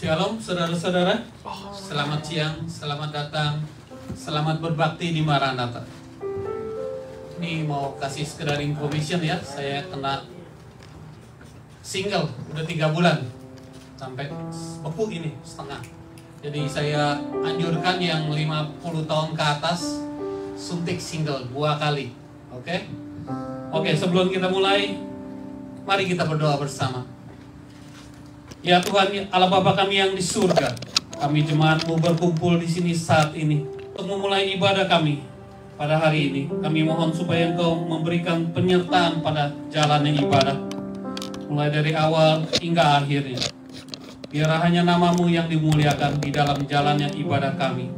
Shalom saudara-saudara, selamat siang, selamat datang, selamat berbakti di Maranatha. Ini mau kasih sekedar information ya, saya kena single udah 3 bulan sampai beku ini setengah. Jadi saya anjurkan yang 50 tahun ke atas suntik single 2 kali. Oke, sebelum kita mulai, mari kita berdoa bersama. Ya Tuhan, Allah Bapa kami yang di surga, kami jemaat-Mu berkumpul di sini saat ini untuk memulai ibadah kami pada hari ini. Kami mohon supaya Engkau memberikan penyertaan pada jalannya ibadah, mulai dari awal hingga akhirnya. Biar hanya nama-Mu yang dimuliakan di dalam jalannya ibadah kami,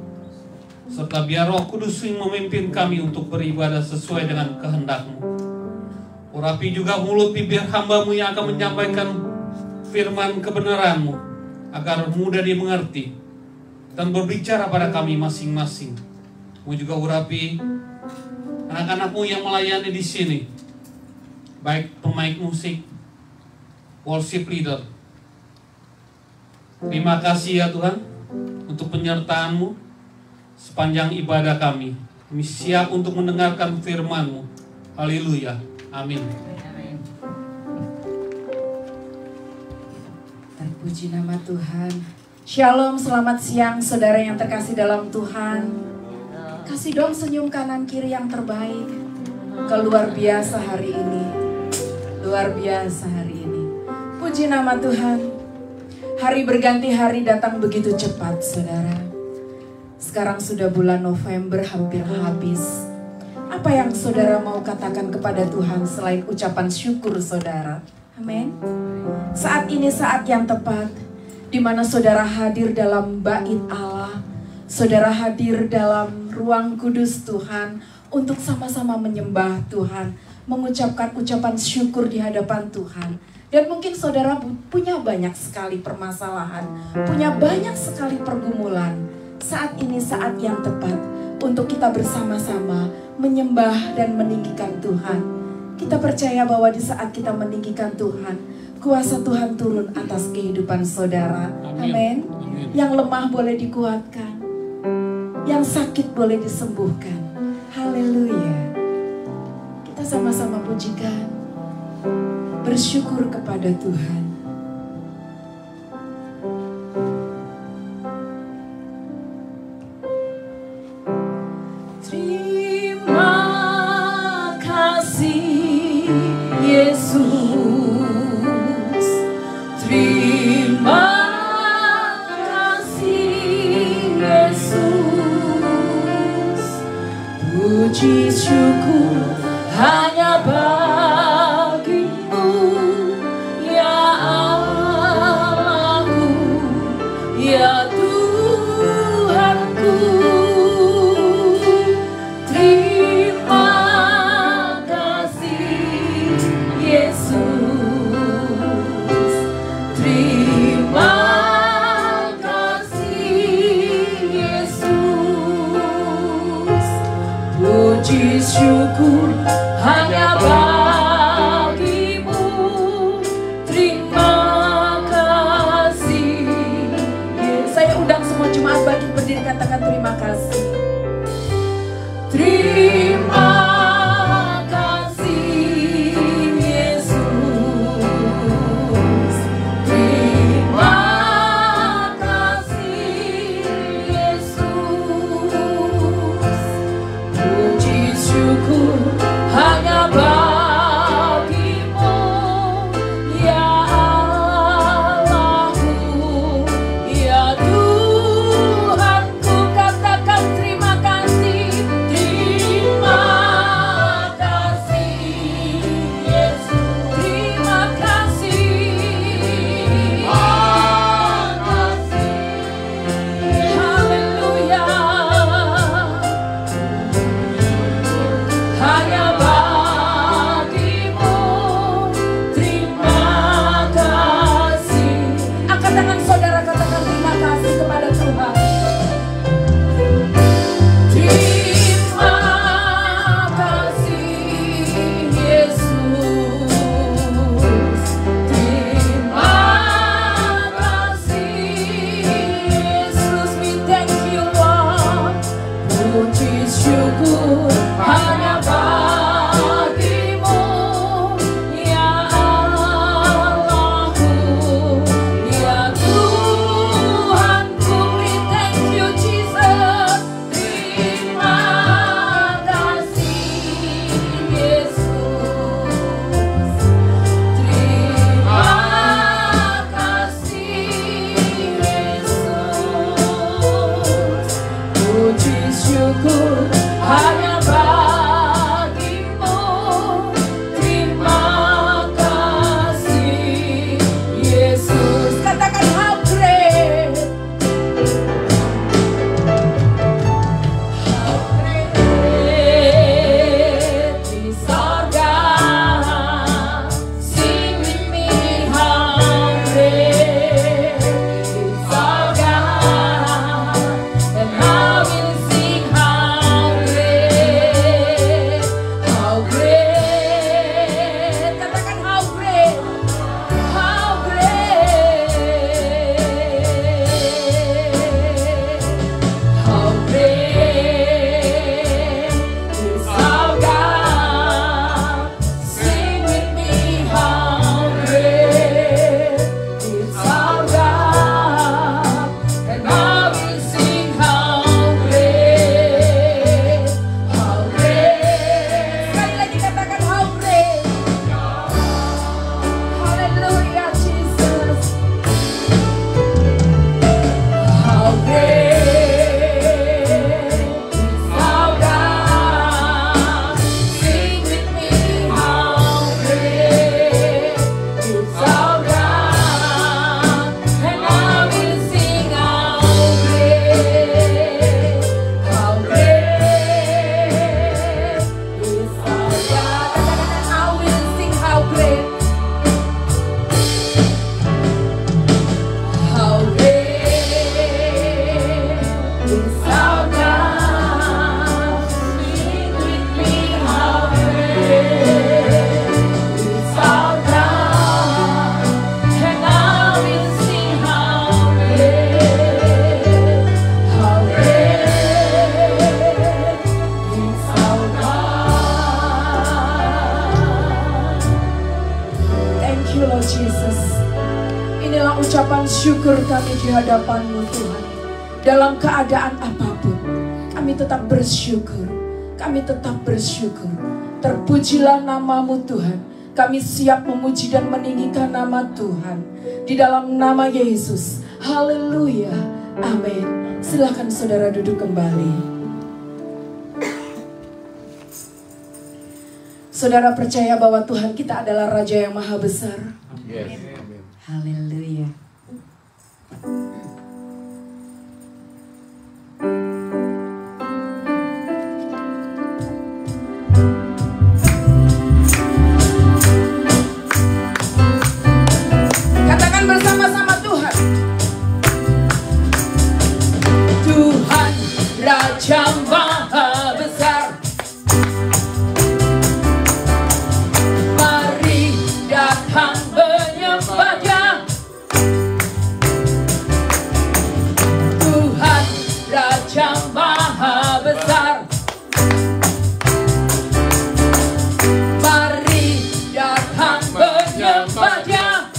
serta biar Roh Kudus yang memimpin kami untuk beribadah sesuai dengan kehendak-Mu. Urapi juga mulut bibir hamba-Mu yang akan menyampaikan firman kebenaran-Mu, agar mudah dimengerti dan berbicara pada kami masing-masing. Mu juga urapi anak-anak-Mu yang melayani di sini, baik pemain musik, worship leader. Terima kasih ya Tuhan untuk penyertaan-Mu sepanjang ibadah kami. Kami siap untuk mendengarkan firman-Mu. Haleluya. Amin. Puji nama Tuhan. Shalom, selamat siang saudara yang terkasih dalam Tuhan. Kasih dong senyum kanan kiri yang terbaik. Luar biasa hari ini. Luar biasa hari ini. Puji nama Tuhan. Hari berganti hari datang begitu cepat saudara. Sekarang sudah bulan November hampir habis. Apa yang saudara mau katakan kepada Tuhan selain ucapan syukur saudara? Amin. Saat ini saat yang tepat di mana saudara hadir dalam bait Allah, saudara hadir dalam ruang kudus Tuhan untuk sama-sama menyembah Tuhan, mengucapkan ucapan syukur di hadapan Tuhan. Dan mungkin saudara punya banyak sekali permasalahan, punya banyak sekali pergumulan. Saat ini saat yang tepat untuk kita bersama-sama menyembah dan meninggikan Tuhan. Kita percaya bahwa di saat kita meninggikan Tuhan, kuasa Tuhan turun atas kehidupan saudara. Amin. Yang lemah boleh dikuatkan, yang sakit boleh disembuhkan. Haleluya. Kita sama-sama pujikan, bersyukur kepada Tuhan. Yesus, terima kasih Yesus, puji syukur hanya bagimu ya Allahku, ya Tuhanku. Puji syukur hanya bagimu, terima kasih. Saya undang semua jemaat bangkit berdiri, katakan terima kasih. Terima kasih Yesus, terima kasih Yesus, puji syukur you Lord Jesus. Inilah ucapan syukur kami di hadapan-Mu Tuhan. Dalam keadaan apapun, kami tetap bersyukur. Kami tetap bersyukur. Terpujilah nama-Mu Tuhan. Kami siap memuji dan meninggikan nama Tuhan. Di dalam nama Yesus. Haleluya. Amin. Silakan saudara duduk kembali. Saudara percaya bahwa Tuhan kita adalah Raja yang Maha Besar? Yes. Haleluya. Katakan bersama-sama Tuhan. Tuhan Raja Maha Besar, mari datang menyembah-Nya. Tuhan Raja Maha Besar, mari datang menyembah-Nya.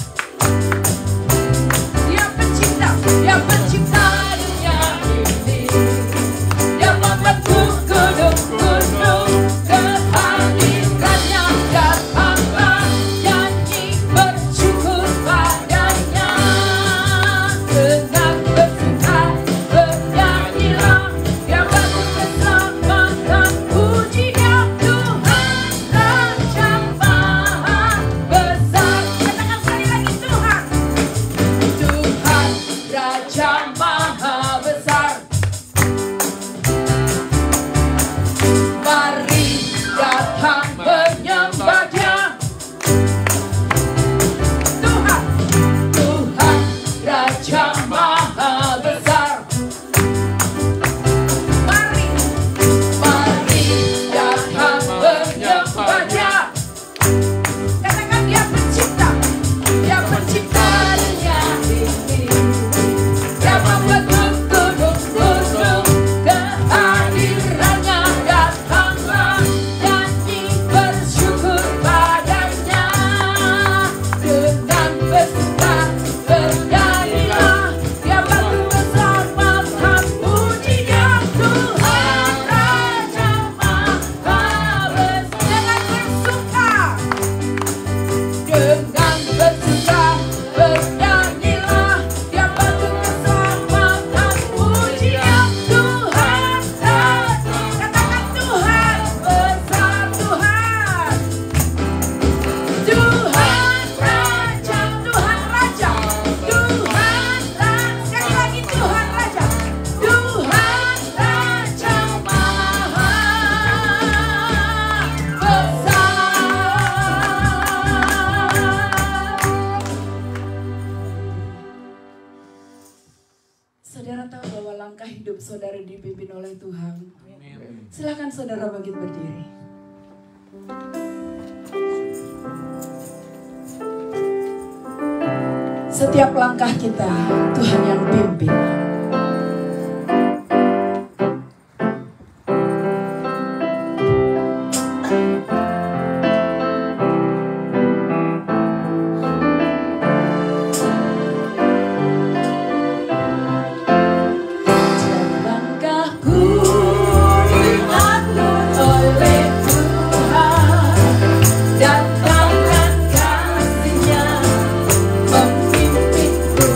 Dia pencipta dunia ini. Dia membentuk gunung-gunung, kehadirannya datanglah, nyanyi bersyukur padanya. Dengan bersuka bernyanyilah, dia batu keselamatan, puji Dia Tuhan Raja Maha Besar. Katakan sekali lagi Tuhan. Tuhan Raja Maha Besar, mari datang menyembah-Nya. Tuhan Raja Maha Besar, mari datang menyembah-Nya. Katakan Dia pencipta dunia ini. Dia membentuk gunung-gunung, kehadirannya datanglah, nyanyi bersyukur padanya. Dengan bersuka bernyanyilah, Dia batu keselamatan, puji Dia Tuhan Raja Maha Besar. Dengan bersuka bernyanyilah, Dia batu keselamatan, puji Dia Tuhan Raja. Katakan Tuhan besar, Tuhan Raja, Tuhan Raja, Tuhan sekali lagi Tuhan Raja, Tuhan Raja Maha Besar. Saudara tahu bahwa langkah hidup saudara dipimpin oleh Tuhan. Amin. Silakan saudara bangkit berdiri. Setiap langkah kita Tuhan yang pimpin. Langkahku diatur oleh Tuhan, dan tangan kasih-Nya memimpinku.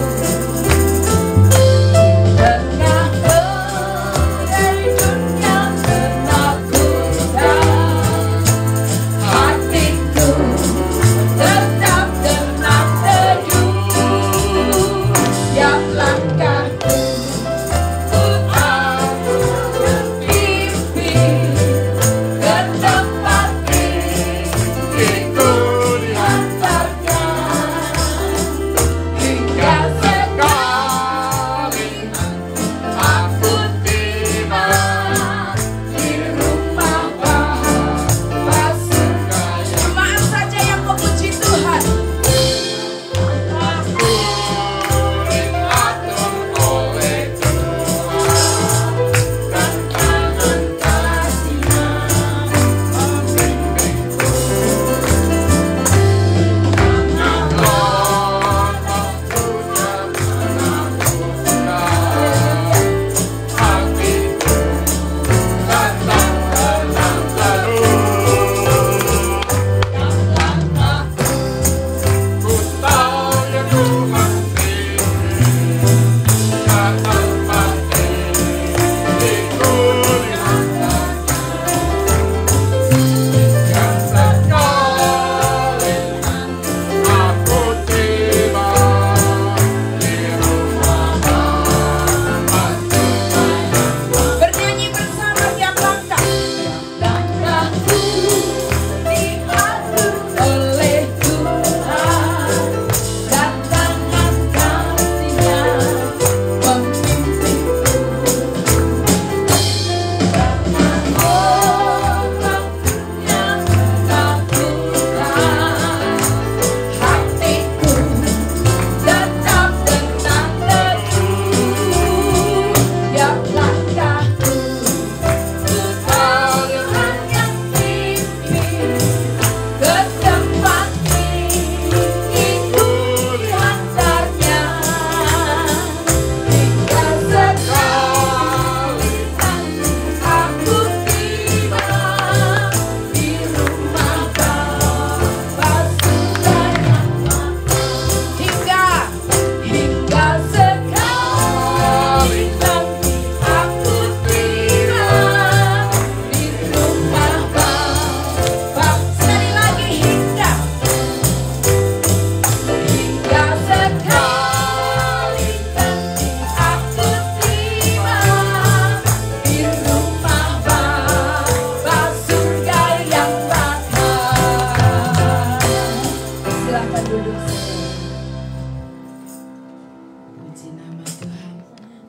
Puji nama Tuhan.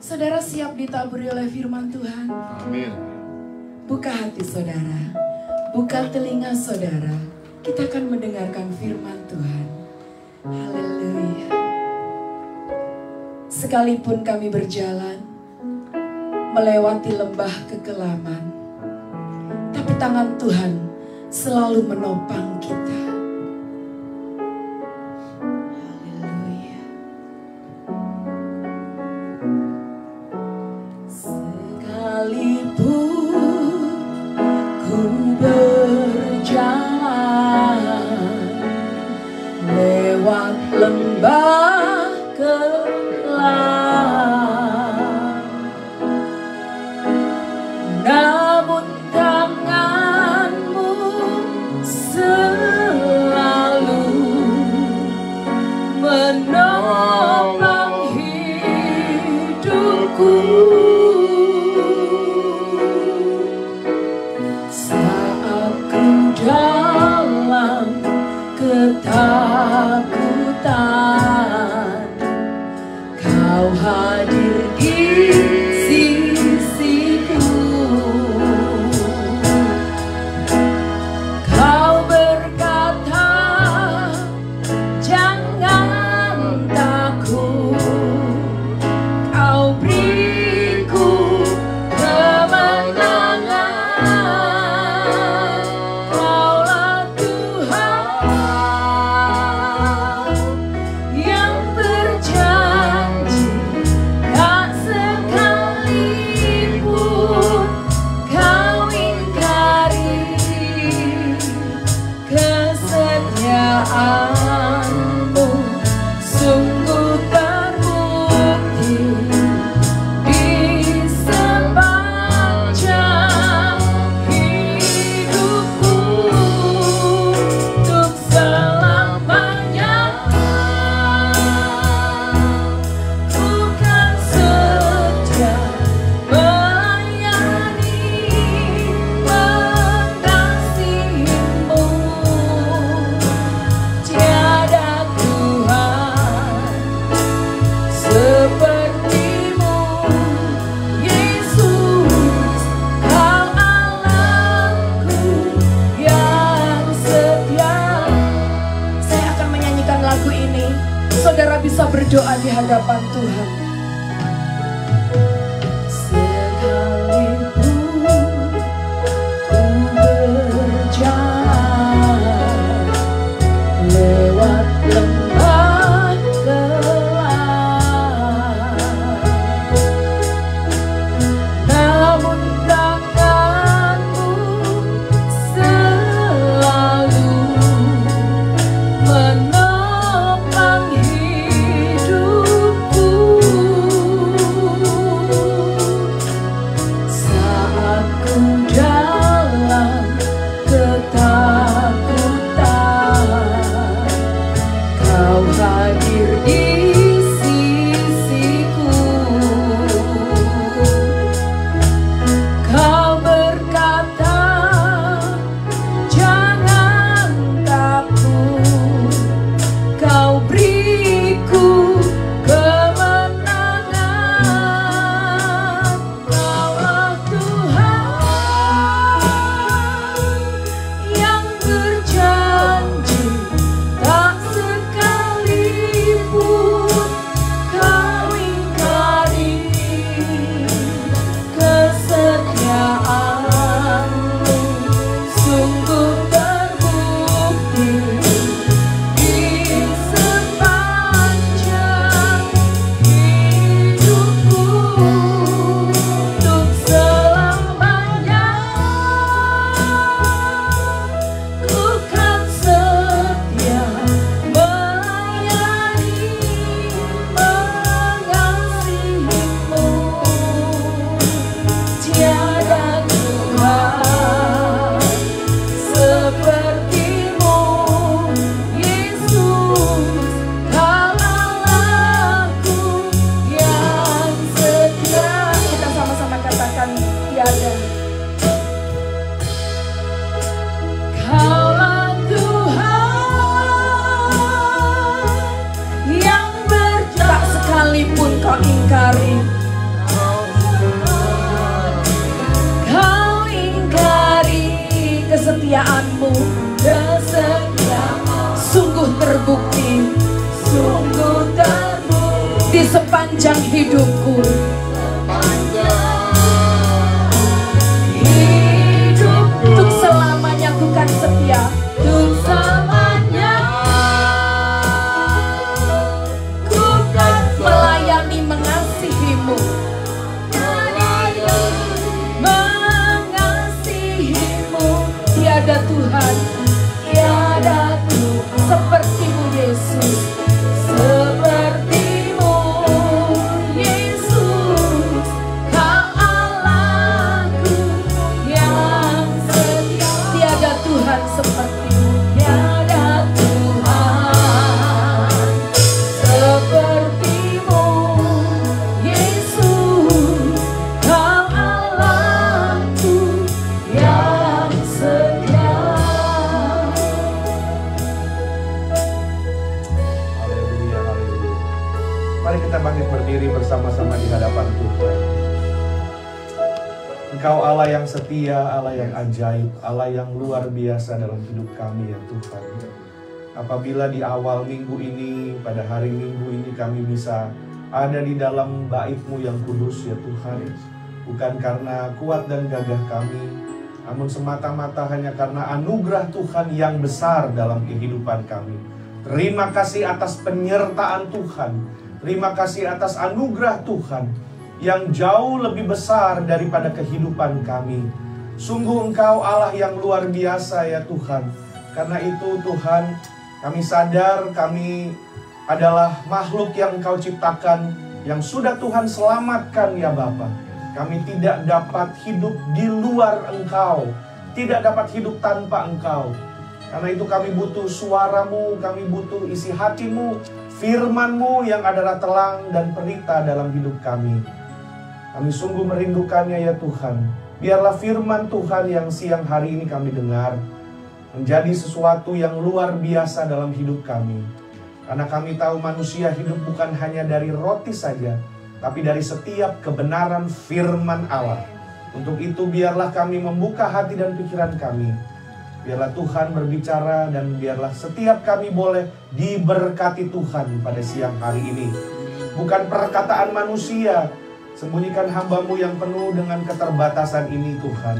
Saudara siap ditaburi oleh firman Tuhan? Amin. Buka hati saudara, buka telinga saudara. Kita akan mendengarkan firman Tuhan. Haleluya. Sekalipun kami berjalan melewati lembah kekelaman, tapi tangan Tuhan selalu menopang kita. Haleluya. Sekalipun ku berjalan lewat lembah kelam, namun tanganmu selalu menopang hidupku. Saat ku dalam ketakutan, Kau hadir di sisiku. Kau berkata, jangan takut, Kau beriku kemenangan. Kaulah Tuhan yang berjanji, tak sekalipun Kau ingkari kesetiaan-Mu. Sungguh terbukti di sepanjang hidupku, untuk selamanya ku kan setia melayani, mengasihi-Mu. Tiada Tuhan seperti-Mu, Yesus, Kau Allahku yang setia. Saya akan menyanyikan lagu ini. Saudara bisa berdoa di hadapan Tuhan. Sekalipun ku berjalan lewat lembah kelam, namun tangan-Mu selalu menopang hidupku. Saat ku dalam ketakutan, Kau hadir di sisiku. Kau berkata, jangan takut, Kau beriku kemenangan. Kaulah Tuhan yang berjanji, tak sekalipun Kau ingkari kesetiaan-Mu. Sungguh terbukti di sepanjang sepanjang hidupku. Untuk selamanya ku kan setia. Untuk selamanya ku kan Melayani mengasihimu. mengasihimu. Tiada Tuhan, Tiada Tuhan sepertimu Yesus. sepertimu, Yesus. Kau Allahku yang setia. Tiada Tuhan sepertimu. Tiada Tuhan sepertimu, Yesus. Kau Allahku yang setia. Haleluya, haleluya. Mari kita bangkit berdiri bersama-sama di hadapan Tuhan. Engkau Allah yang setia, Allah yang ajaib, Allah yang luar biasa dalam hidup kami ya Tuhan. Apabila di awal minggu ini, pada hari minggu ini kami bisa ada di dalam bait-Mu yang kudus ya Tuhan. Bukan karena kuat dan gagah kami, namun semata-mata hanya karena anugerah Tuhan yang besar dalam kehidupan kami. Terima kasih atas penyertaan Tuhan. Terima kasih atas anugerah Tuhan yang jauh lebih besar daripada kehidupan kami. Sungguh Engkau Allah yang luar biasa ya Tuhan. Karena itu Tuhan, kami sadar kami adalah makhluk yang Engkau ciptakan, yang sudah Tuhan selamatkan ya Bapa. Kami tidak dapat hidup di luar Engkau, tidak dapat hidup tanpa Engkau. Karena itu kami butuh suara-Mu, kami butuh isi hati-Mu, firman-Mu yang adalah telang dan pelita dalam hidup kami. Kami sungguh merindukannya ya Tuhan. Biarlah firman Tuhan yang siang hari ini kami dengar menjadi sesuatu yang luar biasa dalam hidup kami. Karena kami tahu manusia hidup bukan hanya dari roti saja, tapi dari setiap kebenaran firman Allah. Untuk itu biarlah kami membuka hati dan pikiran kami. Biarlah Tuhan berbicara dan biarlah setiap kami boleh diberkati Tuhan pada siang hari ini. Bukan perkataan manusia, sembunyikan hamba-Mu yang penuh dengan keterbatasan ini Tuhan.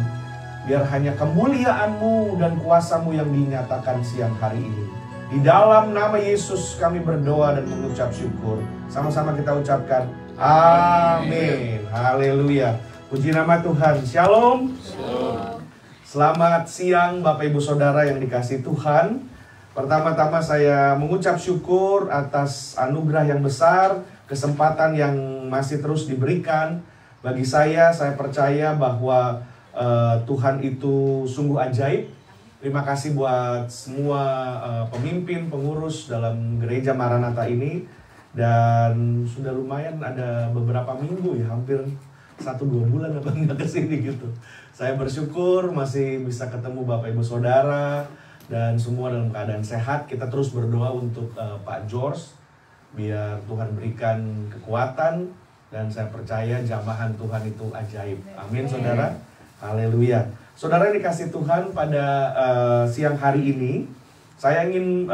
Biar hanya kemuliaan-Mu dan kuasa-Mu yang dinyatakan siang hari ini. Di dalam nama Yesus kami berdoa dan mengucap syukur. Sama-sama kita ucapkan amin. Haleluya. Puji nama Tuhan. Shalom. Selamat siang Bapak Ibu Saudara yang dikasihi Tuhan. Pertama-tama saya mengucap syukur atas anugerah yang besar, kesempatan yang masih terus diberikan. Bagi saya percaya bahwa Tuhan itu sungguh ajaib. Terima kasih buat semua pemimpin, pengurus dalam gereja Maranatha ini. Dan sudah lumayan ada beberapa minggu ya, hampir 1-2 bulan apa enggak kesini gitu. Saya bersyukur masih bisa ketemu Bapak Ibu Saudara dan semua dalam keadaan sehat. Kita terus berdoa untuk Pak George, biar Tuhan berikan kekuatan. Dan saya percaya jamahan Tuhan itu ajaib. Amin saudara. Haleluya. Saudara dikasih Tuhan, pada siang hari ini saya ingin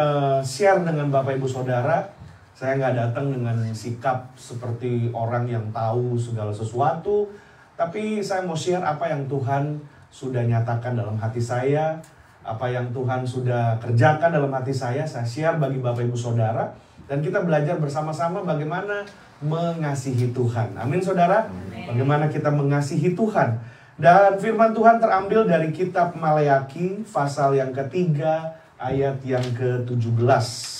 share dengan Bapak Ibu Saudara. Saya nggak datang dengan sikap seperti orang yang tahu segala sesuatu, tapi saya mau share apa yang Tuhan sudah nyatakan dalam hati saya, apa yang Tuhan sudah kerjakan dalam hati saya share bagi Bapak Ibu Saudara, dan kita belajar bersama-sama bagaimana mengasihi Tuhan. Amin saudara. Bagaimana kita mengasihi Tuhan. Dan firman Tuhan terambil dari kitab Maleaki pasal yang ketiga ayat yang ke-17.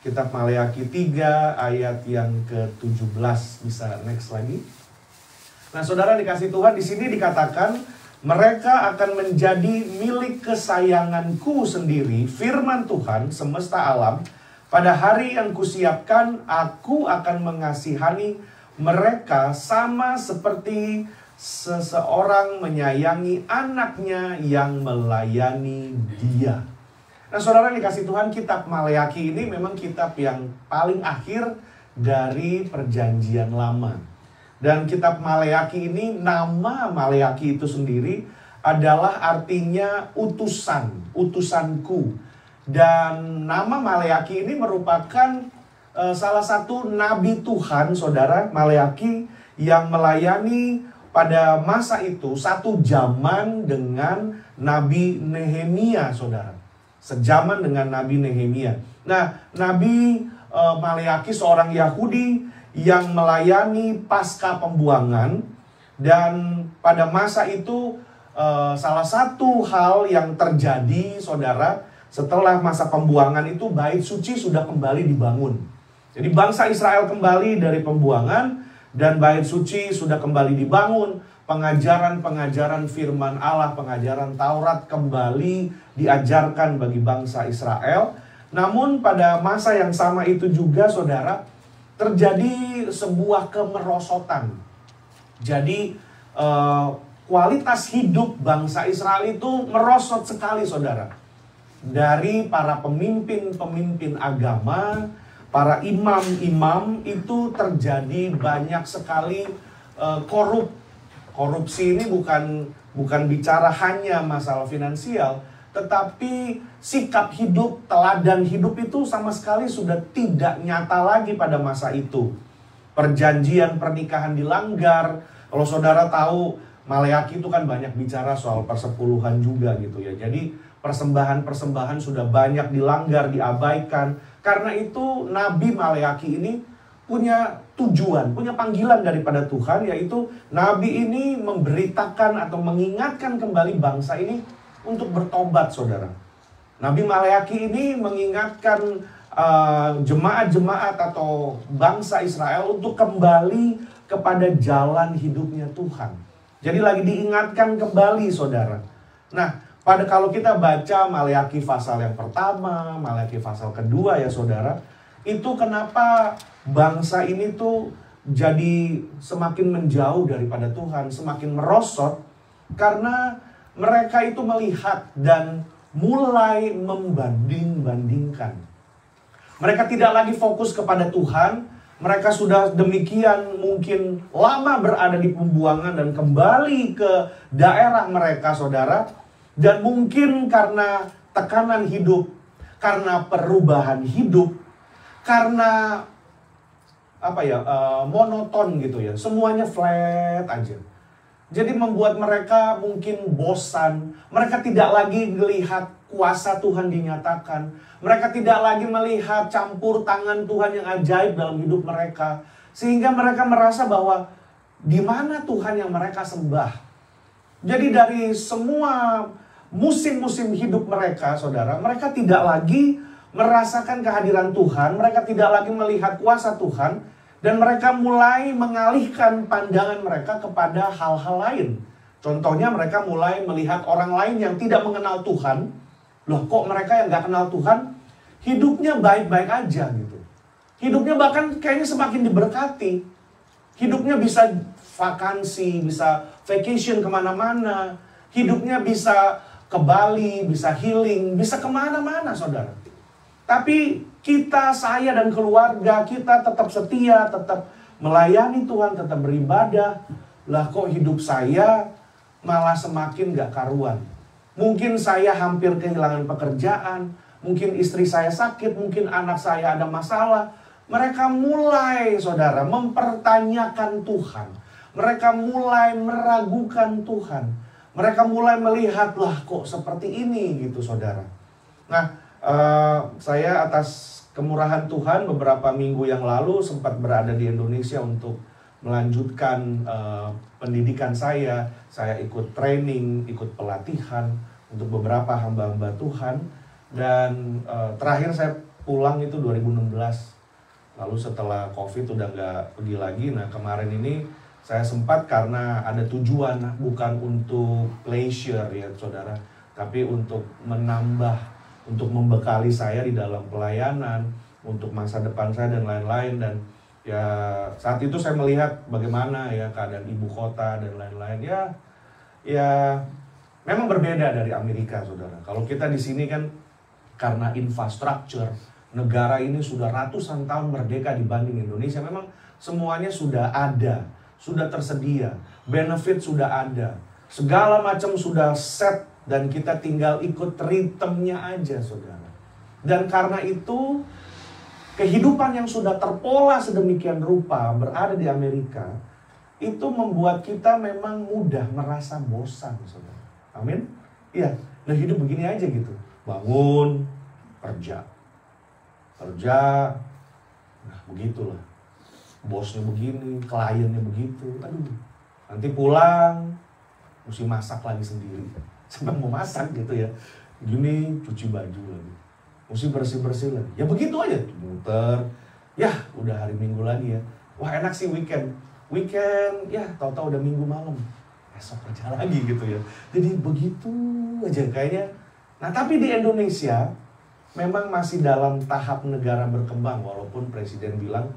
Kitab Maleaki 3 ayat yang ke-17. Bisa next lagi. Nah saudara dikasih Tuhan, di sini dikatakan mereka akan menjadi milik kesayanganku sendiri, firman Tuhan semesta alam. Pada hari yang kusiapkan, aku akan mengasihani mereka sama seperti seseorang menyayangi anaknya yang melayani dia. Nah saudara dikasih Tuhan, kitab Maleaki ini memang kitab yang paling akhir dari perjanjian lama. Dan kitab Maleaki ini, nama Maleaki itu sendiri adalah artinya utusan, utusanku. Dan nama Maleaki ini merupakan salah satu nabi Tuhan, saudara, Maleaki, yang melayani pada masa itu satu zaman dengan Nabi Nehemia, saudara. Sejaman dengan Nabi Nehemia. Nah, Nabi Maleaki seorang Yahudi yang melayani pasca pembuangan. Dan pada masa itu salah satu hal yang terjadi, saudara, setelah masa pembuangan itu bait suci sudah kembali dibangun. Jadi bangsa Israel kembali dari pembuangan dan bait suci sudah kembali dibangun. Pengajaran-pengajaran firman Allah, pengajaran Taurat kembali diajarkan bagi bangsa Israel. Namun pada masa yang sama itu juga, saudara, terjadi sebuah kemerosotan. Jadi kualitas hidup bangsa Israel itu merosot sekali, saudara. Dari para pemimpin-pemimpin agama, para imam-imam, itu terjadi banyak sekali korupsi. Ini bukan bicara hanya masalah finansial, tetapi sikap hidup, teladan hidup itu sama sekali sudah tidak nyata lagi pada masa itu. Perjanjian pernikahan dilanggar. Kalau saudara tahu, Maleaki itu kan banyak bicara soal persepuluhan juga gitu ya. Jadi persembahan-persembahan sudah banyak dilanggar, diabaikan. Karena itu Nabi Maleaki ini punya tujuan, punya panggilan daripada Tuhan, yaitu Nabi ini memberitakan atau mengingatkan kembali bangsa ini untuk bertobat, saudara. Nabi Maleaki ini mengingatkan jemaat-jemaat atau bangsa Israel untuk kembali kepada jalan hidupnya Tuhan. Jadi lagi diingatkan kembali, saudara. Nah, kalau kita baca Maleaki pasal yang pertama, Maleaki pasal kedua ya saudara, itu kenapa bangsa ini tuh jadi semakin menjauh daripada Tuhan, semakin merosot, karena mereka itu melihat dan mulai membanding-bandingkan. Mereka tidak lagi fokus kepada Tuhan. Mereka sudah demikian mungkin lama berada di pembuangan dan kembali ke daerah mereka, saudara. Dan mungkin karena tekanan hidup, karena perubahan hidup, karena monoton gitu ya. Semuanya flat aja. Jadi membuat mereka mungkin bosan. Mereka tidak lagi melihat kuasa Tuhan dinyatakan. Mereka tidak lagi melihat campur tangan Tuhan yang ajaib dalam hidup mereka. Sehingga mereka merasa bahwa di mana Tuhan yang mereka sembah. Jadi dari semua musim-musim hidup mereka, saudara, mereka tidak lagi merasakan kehadiran Tuhan. Mereka tidak lagi melihat kuasa Tuhan. Dan mereka mulai mengalihkan pandangan mereka kepada hal-hal lain. Contohnya mereka mulai melihat orang lain yang tidak mengenal Tuhan. Loh, kok mereka yang gak kenal Tuhan hidupnya baik-baik aja gitu. Hidupnya bahkan kayaknya semakin diberkati. Hidupnya bisa vakansi, bisa vacation kemana-mana. Hidupnya bisa ke Bali, bisa healing, bisa kemana-mana, saudara. Tapi saya dan keluarga kita tetap setia, tetap melayani Tuhan, tetap beribadah. Lah kok hidup saya malah semakin gak karuan. Mungkin saya hampir kehilangan pekerjaan, mungkin istri saya sakit, mungkin anak saya ada masalah. Mereka mulai, saudara, mempertanyakan Tuhan. Mereka mulai meragukan Tuhan. Mereka mulai melihat, lah kok seperti ini gitu, saudara. Nah, saya atas kemurahan Tuhan beberapa minggu yang lalu sempat berada di Indonesia untuk melanjutkan pendidikan saya. Saya ikut training, ikut pelatihan untuk beberapa hamba-hamba Tuhan. Dan terakhir saya pulang itu 2016. Lalu setelah COVID udah nggak pergi lagi. Nah kemarin ini saya sempat karena ada tujuan, bukan untuk pleasure ya saudara, tapi untuk menambah, untuk membekali saya di dalam pelayanan, untuk masa depan saya dan lain-lain. Dan ya saat itu saya melihat bagaimana ya keadaan ibu kota dan lain-lain. Ya memang berbeda dari Amerika, saudara. Kalau kita di sini kan karena infrastruktur, negara ini sudah ratusan tahun merdeka dibanding Indonesia. Memang semuanya sudah ada, sudah tersedia, benefit sudah ada, segala macam sudah set. Dan kita tinggal ikut ritmenya aja, saudara. Dan karena itu Kehidupan yang sudah terpola sedemikian rupa berada di Amerika, itu membuat kita memang mudah merasa bosan, saudara. Amin? Iya, nah hidup begini aja gitu. Bangun, kerja. Nah begitulah. Bosnya begini, kliennya begitu. Aduh, nanti pulang, mesti masak lagi sendiri. Sampai mau masak gitu ya. Gini, cuci baju lagi. Mesti bersih-bersih lagi. Ya begitu aja, muter. Ya, udah hari Minggu lagi ya. Wah enak sih weekend. Weekend, ya tahu-tahu udah Minggu malam. Esok kerja lagi gitu ya. Jadi begitu aja kayaknya. Nah tapi di Indonesia memang masih dalam tahap negara berkembang. Walaupun Presiden bilang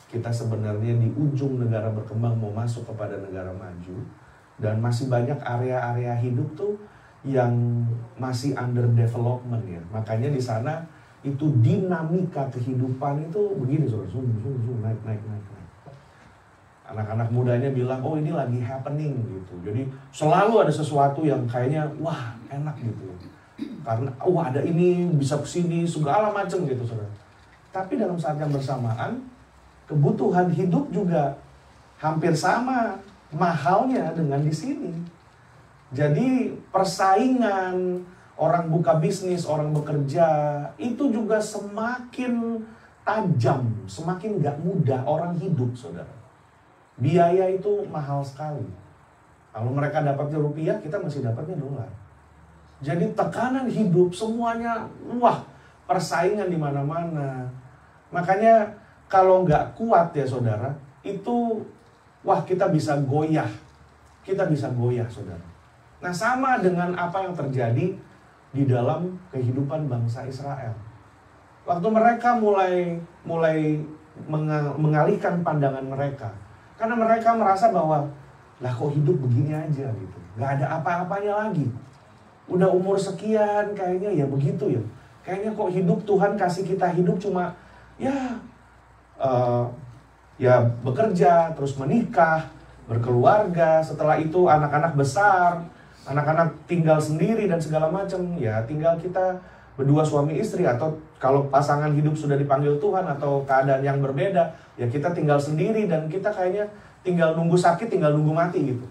kita sebenarnya di ujung negara berkembang mau masuk kepada negara maju. Dan masih banyak area-area hidup tuh yang masih under development ya. Makanya di sana itu dinamika kehidupan itu begini, saudara, naik. Anak-anak mudanya bilang, oh ini lagi happening gitu. Jadi selalu ada sesuatu yang kayaknya wah enak gitu. Karena wah ada ini bisa kesini segala macam gitu, saudara. Tapi dalam saat yang bersamaan kebutuhan hidup juga hampir sama mahalnya dengan di sini. Jadi persaingan, orang buka bisnis, orang bekerja, itu juga semakin tajam, semakin gak mudah orang hidup, saudara. Biaya itu mahal sekali. Kalau mereka dapatnya rupiah, kita masih dapatnya dolar. Jadi tekanan hidup semuanya, wah, persaingan di mana-mana. Makanya kalau gak kuat ya saudara, itu, wah kita bisa goyah. Kita bisa goyah, saudara. Nah sama dengan apa yang terjadi di dalam kehidupan bangsa Israel. Waktu mereka mulai mengalihkan pandangan mereka. Karena mereka merasa bahwa, lah kok hidup begini aja gitu. Gak ada apa-apanya lagi. Udah umur sekian kayaknya ya begitu ya. Kayaknya kok hidup Tuhan kasih kita hidup cuma ya bekerja, terus menikah, berkeluarga. Setelah itu anak-anak besar. Anak-anak tinggal sendiri dan segala macam. Ya tinggal kita berdua suami istri. Atau kalau pasangan hidup sudah dipanggil Tuhan atau keadaan yang berbeda, ya kita tinggal sendiri dan kita kayaknya tinggal nunggu sakit, tinggal nunggu mati gitu.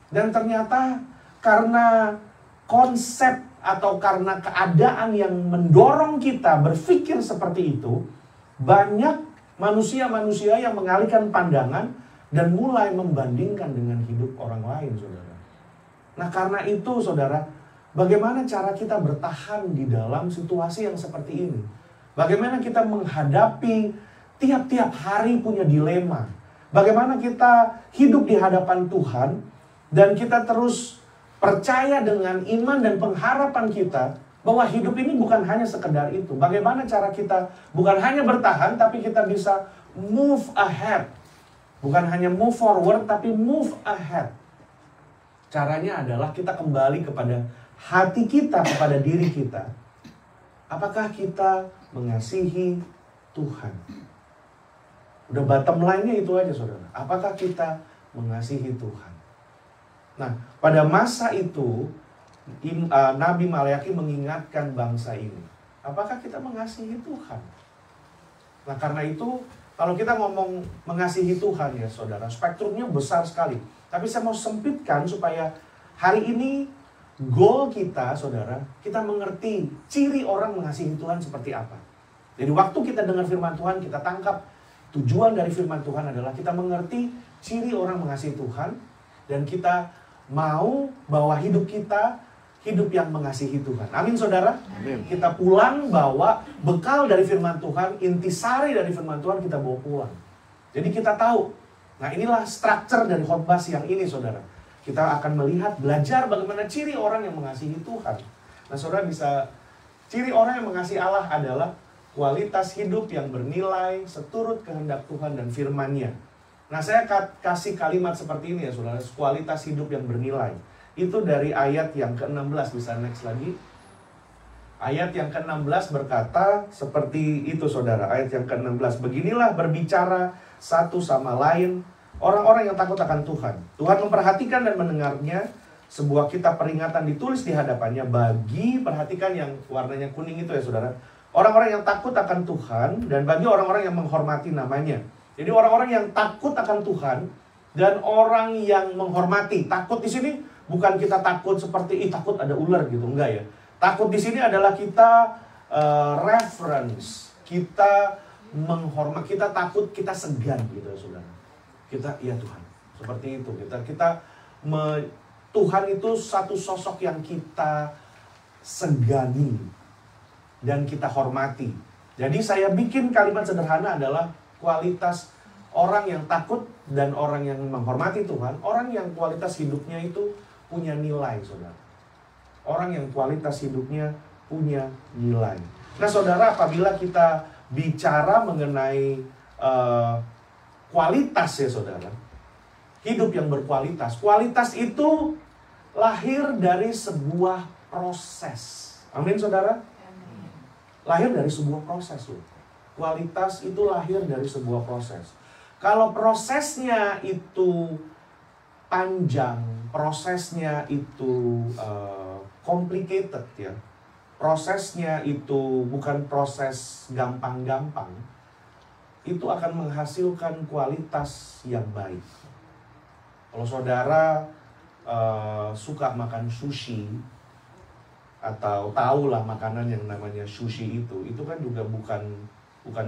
Dan ternyata karena konsep atau karena keadaan yang mendorong kita berpikir seperti itu, banyak manusia-manusia yang mengalihkan pandangan dan mulai membandingkan dengan hidup orang lain, saudara. Nah karena itu saudara, bagaimana cara kita bertahan di dalam situasi yang seperti ini? Bagaimana kita menghadapi tiap-tiap hari punya dilema? Bagaimana kita hidup di hadapan Tuhan dan kita terus percaya dengan iman dan pengharapan kita bahwa hidup ini bukan hanya sekedar itu. Bagaimana cara kita bukan hanya bertahan tapi kita bisa move ahead. Bukan hanya move forward tapi move ahead. Caranya adalah kita kembali kepada hati kita, kepada diri kita. Apakah kita mengasihi Tuhan? Udah bottom line-nya itu aja saudara. Apakah kita mengasihi Tuhan? Nah, pada masa itu Nabi Maleakhi mengingatkan bangsa ini. Apakah kita mengasihi Tuhan? Nah, karena itu kalau kita ngomong mengasihi Tuhan ya saudara, spektrumnya besar sekali. Tapi saya mau sempitkan supaya hari ini goal kita saudara, kita mengerti ciri orang mengasihi Tuhan seperti apa. Jadi waktu kita dengar firman Tuhan, kita tangkap tujuan dari firman Tuhan adalah kita mengerti ciri orang mengasihi Tuhan. Dan kita mau bahwa hidup kita hidup yang mengasihi Tuhan. Amin saudara. Amin. Kita pulang bawa bekal dari firman Tuhan, intisari dari firman Tuhan kita bawa pulang. Jadi kita tahu. Nah inilah struktur dari khotbah siang ini saudara. Kita akan melihat, belajar bagaimana ciri orang yang mengasihi Tuhan. Nah saudara bisa, ciri orang yang mengasihi Allah adalah kualitas hidup yang bernilai seturut kehendak Tuhan dan firman-Nya. Nah saya kasih kalimat seperti ini ya saudara, kualitas hidup yang bernilai. Itu dari ayat yang ke-16, bisa next lagi. Ayat yang ke-16 berkata seperti itu saudara, ayat yang ke-16. Beginilah berbicara satu sama lain orang-orang yang takut akan Tuhan. Tuhan memperhatikan dan mendengarnya. Sebuah kitab peringatan ditulis di hadapannya bagi, perhatikan yang warnanya kuning itu ya saudara, Orang-orang yang takut akan Tuhan dan bagi orang-orang yang menghormati namanya. Jadi orang-orang yang takut akan Tuhan dan orang yang menghormati. Takut di sini bukan kita takut seperti takut ada ular gitu, enggak ya. Takut di sini adalah kita reverence, kita menghormat, kita takut, kita segan gitu saudara. Kita ya Tuhan, seperti itu. Tuhan itu satu sosok yang kita segani dan kita hormati. Jadi saya bikin kalimat sederhana adalah kualitas orang yang takut dan orang yang menghormati Tuhan. Orang yang kualitas hidupnya itu punya nilai, saudara. Orang yang kualitas hidupnya punya nilai. Nah saudara, apabila kita bicara mengenai kualitas ya saudara, hidup yang berkualitas. Kualitas itu lahir dari sebuah proses. Amin saudara? Lahir dari sebuah proses loh. Kualitas itu lahir dari sebuah proses. Kalau prosesnya itu panjang, prosesnya itu complicated ya. Prosesnya itu bukan proses gampang-gampang. Itu akan menghasilkan kualitas yang baik. Kalau saudara suka makan sushi atau tahulah makanan yang namanya sushi itu kan juga bukan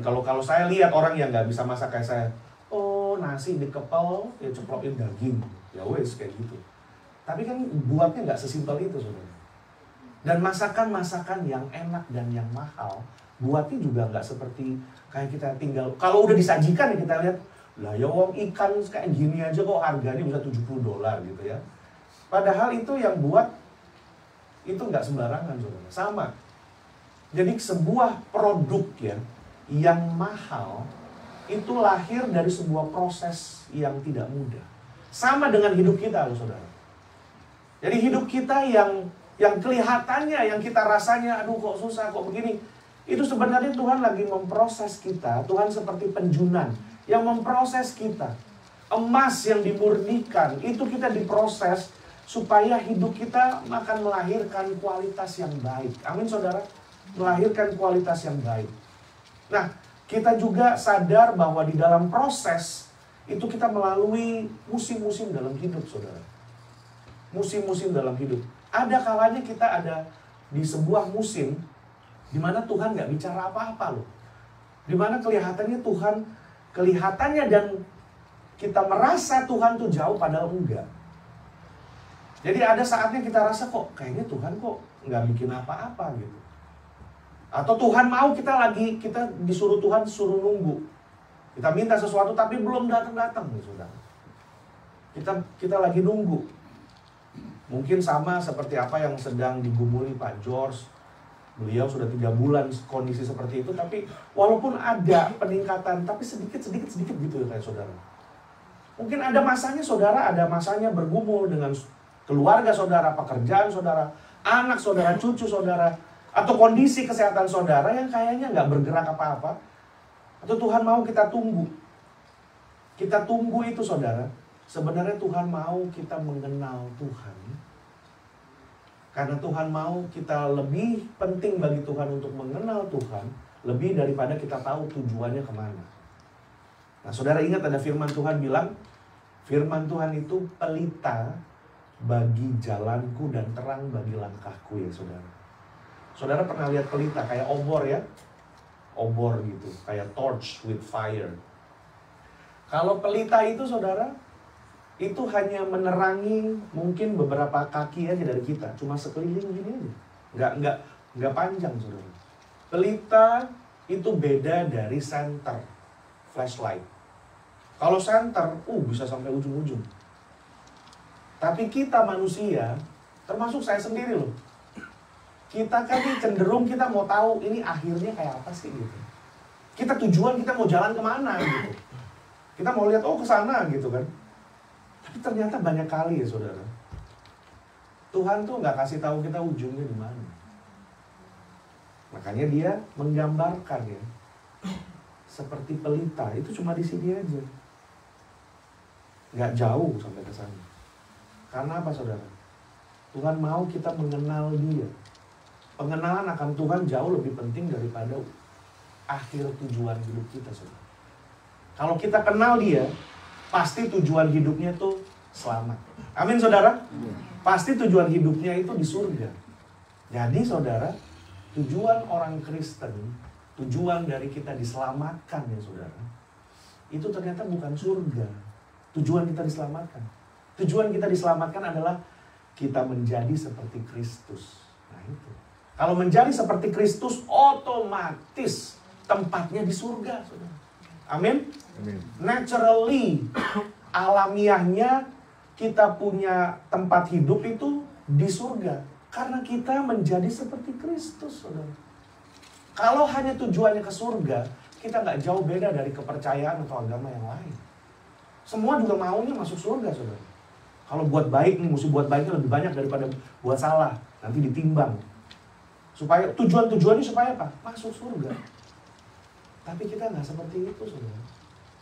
kalau saya lihat orang yang nggak bisa masak kayak saya, oh nasi dikepel ya ceplokin daging, ya wes kayak gitu. Tapi kan buatnya nggak sesimpel itu saudara. Dan masakan-masakan yang enak dan yang mahal buatnya juga nggak seperti kayak kita tinggal kalau udah disajikan ya kita lihat lah ya wong ikan kayak gini aja kok harganya bisa $70 gitu ya. Padahal itu yang buat itu nggak sembarangan saudara. Sama. Jadi sebuah produk ya yang mahal itu lahir dari sebuah proses yang tidak mudah. Sama dengan hidup kita loh saudara. Jadi hidup kita yang kelihatannya, yang kita rasanya aduh kok susah, kok begini. Itu sebenarnya Tuhan lagi memproses kita. Tuhan seperti penjunan yang memproses kita. Emas yang dimurnikan, itu kita diproses supaya hidup kita akan melahirkan kualitas yang baik. Amin saudara? Melahirkan kualitas yang baik. Nah, kita juga sadar bahwa di dalam proses itu kita melalui musim-musim dalam hidup saudara. Musim-musim dalam hidup. Ada kalanya kita ada di sebuah musim di mana Tuhan gak bicara apa-apa loh. Di mana kelihatannya dan kita merasa Tuhan tuh jauh padahal enggak. Jadi ada saatnya kita rasa kok kayaknya Tuhan kok nggak bikin apa-apa gitu. Atau Tuhan mau kita disuruh Tuhan suruh nunggu. Kita minta sesuatu tapi belum datang-datang nih saudara. Kita lagi nunggu. Mungkin sama seperti apa yang sedang digumuli Pak George. Beliau sudah 3 bulan kondisi seperti itu, tapi walaupun ada peningkatan, tapi sedikit gitu ya kayak saudara. Mungkin ada masanya saudara, ada masanya bergumul dengan keluarga saudara, pekerjaan saudara, anak saudara, cucu saudara, atau kondisi kesehatan saudara yang kayaknya nggak bergerak apa-apa. Atau Tuhan mau kita tunggu. Kita tunggu itu saudara. Sebenarnya Tuhan mau kita mengenal Tuhan. Karena Tuhan mau kita lebih penting bagi Tuhan untuk mengenal Tuhan. Lebih daripada kita tahu tujuannya kemana. Nah saudara ingat ada firman Tuhan bilang. Firman Tuhan itu pelita bagi jalanku dan terang bagi langkahku ya saudara. Saudara pernah lihat pelita kayak obor ya? Obor gitu, kayak torch with fire. Kalau pelita itu saudara, itu hanya menerangi mungkin beberapa kaki aja dari kita, cuma sekeliling gini aja. Nggak panjang saudara. Pelita itu beda dari senter flashlight. Kalau senter, bisa sampai ujung-ujung. Tapi kita manusia, termasuk saya sendiri loh. Kita kan cenderung kita mau tahu ini akhirnya kayak apa sih gitu. Kita tujuan kita mau jalan kemana gitu. Kita mau lihat ke sana gitu kan. Tapi ternyata banyak kali ya saudara. Tuhan tuh nggak kasih tahu kita ujungnya di mana. Makanya dia menggambarkan ya. Seperti pelita, itu cuma di sini aja. Nggak jauh sampai ke sana. Karena apa saudara? Tuhan mau kita mengenal dia. Pengenalan akan Tuhan jauh lebih penting daripada akhir tujuan hidup kita, saudara. Kalau kita kenal Dia, pasti tujuan hidupnya itu selamat. Amin, saudara? Pasti tujuan hidupnya itu di surga. Jadi, saudara, tujuan orang Kristen, tujuan dari kita diselamatkan ya, saudara, itu ternyata bukan surga. Tujuan kita diselamatkan. Tujuan kita diselamatkan adalah kita menjadi seperti Kristus. Nah itu. Kalau menjadi seperti Kristus, otomatis tempatnya di surga, saudara. Amin? Naturally, alamiahnya kita punya tempat hidup itu di surga. Karena kita menjadi seperti Kristus, saudara. Kalau hanya tujuannya ke surga, kita nggak jauh beda dari kepercayaan atau agama yang lain. Semua juga maunya masuk surga, saudara. Kalau buat baik nih, mesti buat baiknya lebih banyak daripada buat salah. Nanti ditimbang. Supaya tujuannya supaya apa? Masuk surga. Tapi kita nggak seperti itu, saudara.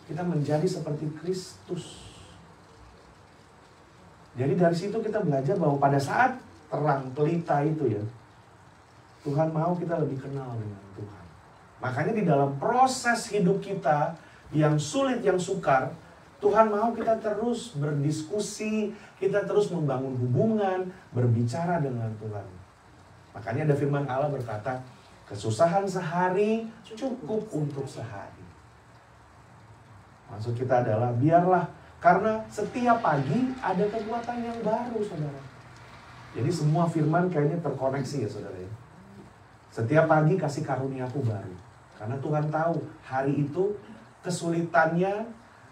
Kita menjadi seperti Kristus. Jadi dari situ kita belajar bahwa pada saat terang pelita itu ya, Tuhan mau kita lebih kenal dengan Tuhan. Makanya di dalam proses hidup kita yang sulit, yang sukar, Tuhan mau kita terus berdiskusi, kita terus membangun hubungan, berbicara dengan Tuhan. Makanya ada firman Allah berkata, kesusahan sehari cukup untuk sehari. Maksud kita adalah biarlah, karena setiap pagi ada kekuatan yang baru, saudara. Jadi semua firman kayaknya terkoneksi ya, saudara ya. Setiap pagi kasih karuniaku baru. Karena Tuhan tahu hari itu kesulitannya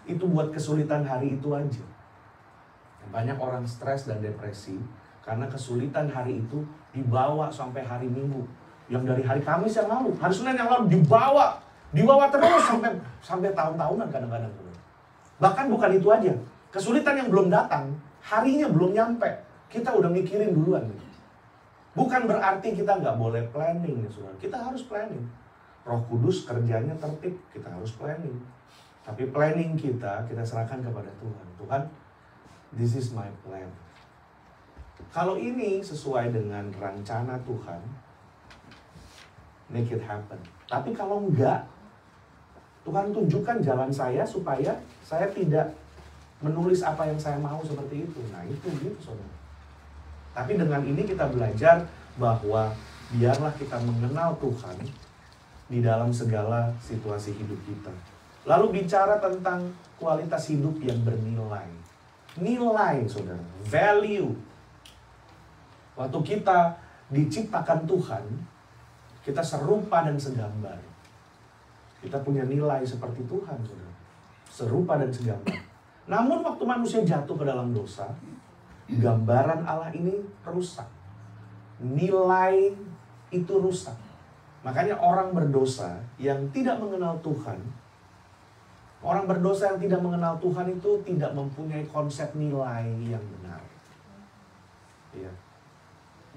itu buat kesulitan hari itu aja. Banyak orang stres dan depresi karena kesulitan hari itu dibawa sampai hari Minggu. Yang dari hari Kamis yang lalu, hari Senin yang lalu dibawa terus sampai tahun-tahunan kadang-kadang. Bahkan bukan itu aja, kesulitan yang belum datang, harinya belum nyampe, kita udah mikirin duluan. Bukan berarti kita nggak boleh planning ya, saudara. Kita harus planning. Roh Kudus kerjanya tertib, kita harus planning. Tapi planning kita serahkan kepada Tuhan. Tuhan, this is my plan. Kalau ini sesuai dengan rencana Tuhan, make it happen. Tapi kalau enggak, Tuhan tunjukkan jalan saya supaya saya tidak menulis apa yang saya mau seperti itu. Nah itu gitu, saudara. Tapi dengan ini kita belajar bahwa biarlah kita mengenal Tuhan di dalam segala situasi hidup kita. Lalu bicara tentang kualitas hidup yang bernilai. Nilai, saudara. Value. Waktu kita diciptakan Tuhan, kita serupa dan segambar. Kita punya nilai seperti Tuhan, saudara. Serupa dan segambar. Namun waktu manusia jatuh ke dalam dosa, gambaran Allah ini rusak. Nilai itu rusak. Makanya orang berdosa yang tidak mengenal Tuhan, orang berdosa yang tidak mengenal Tuhan itu tidak mempunyai konsep nilai yang benar. Ya.